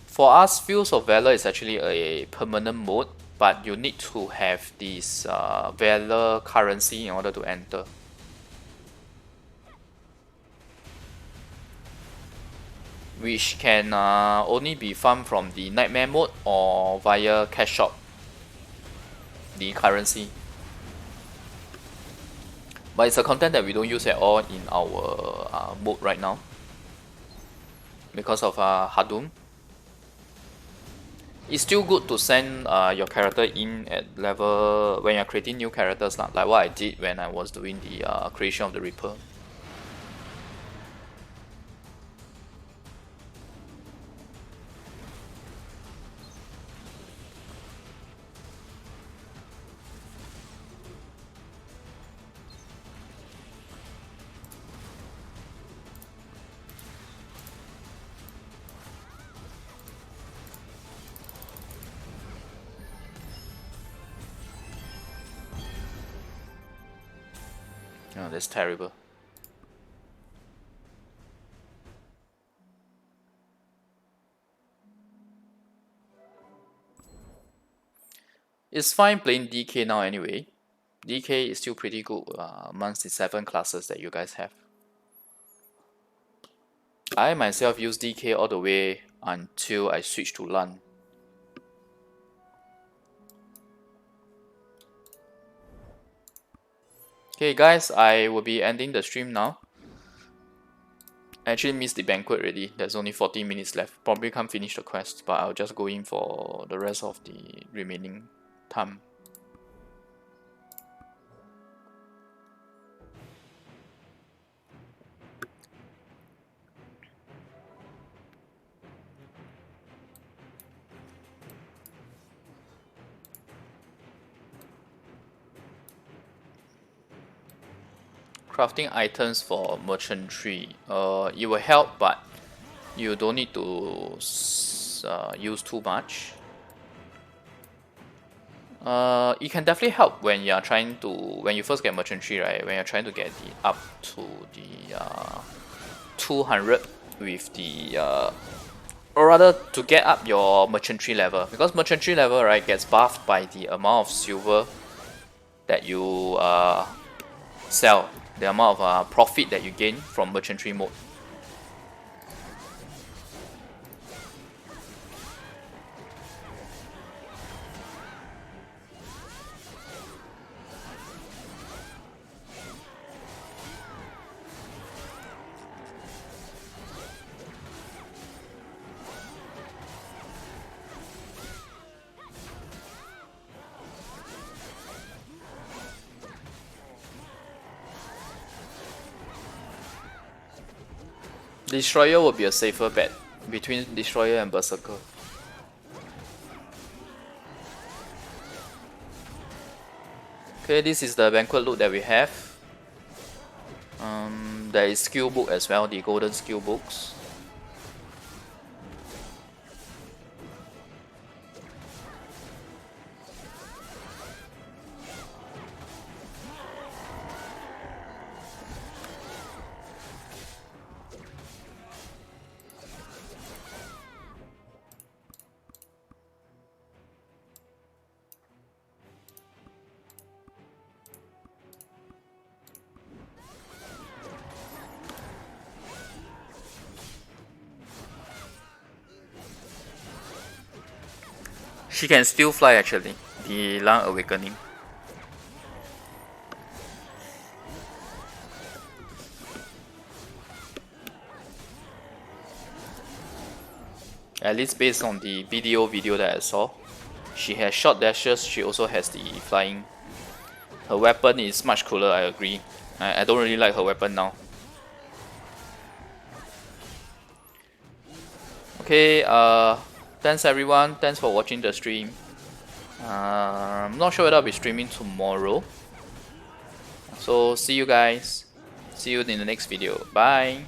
For us, Fields of Valor is actually a permanent mode, but you need to have this Valor currency in order to enter. which can only be farmed from the nightmare mode or via cash shop, the currency. But it's a content that we don't use at all in our mode right now because of Hadum. It's still good to send your character in at level when you're creating new characters, like what I did when I was doing the creation of the Reaper. Oh, that's terrible. It's fine playing DK now anyway. DK is still pretty good amongst the 7 classes that you guys have. I myself use DK all the way until I switch to LAN. Okay guys, I will be ending the stream now. I actually missed the banquet already. There's only 40 minutes left. Probably can't finish the quest, but I'll just go in for the rest of the remaining time. Crafting items for merchantry. It will help, but you don't need to use too much. It can definitely help when you are trying to, when you first get merchantry, right? When you're trying to get the up to the 200 with the or rather to get up your merchantry level, because merchantry level, right, gets buffed by the amount of silver that you sell, the amount of profit that you gain from merchantry mode. Destroyer will be a safer bet between Destroyer and Berserker. Okay, this is the banquet loot that we have. There is skill book as well, the golden skill books. She can still fly actually, the Lung Awakening. At least based on the video that I saw. She has short dashes, she also has the flying. Her weapon is much cooler, I agree. I don't really like her weapon now. Okay, thanks everyone, thanks for watching the stream. I'm not sure whether I'll be streaming tomorrow. So see you guys. See you in the next video. Bye.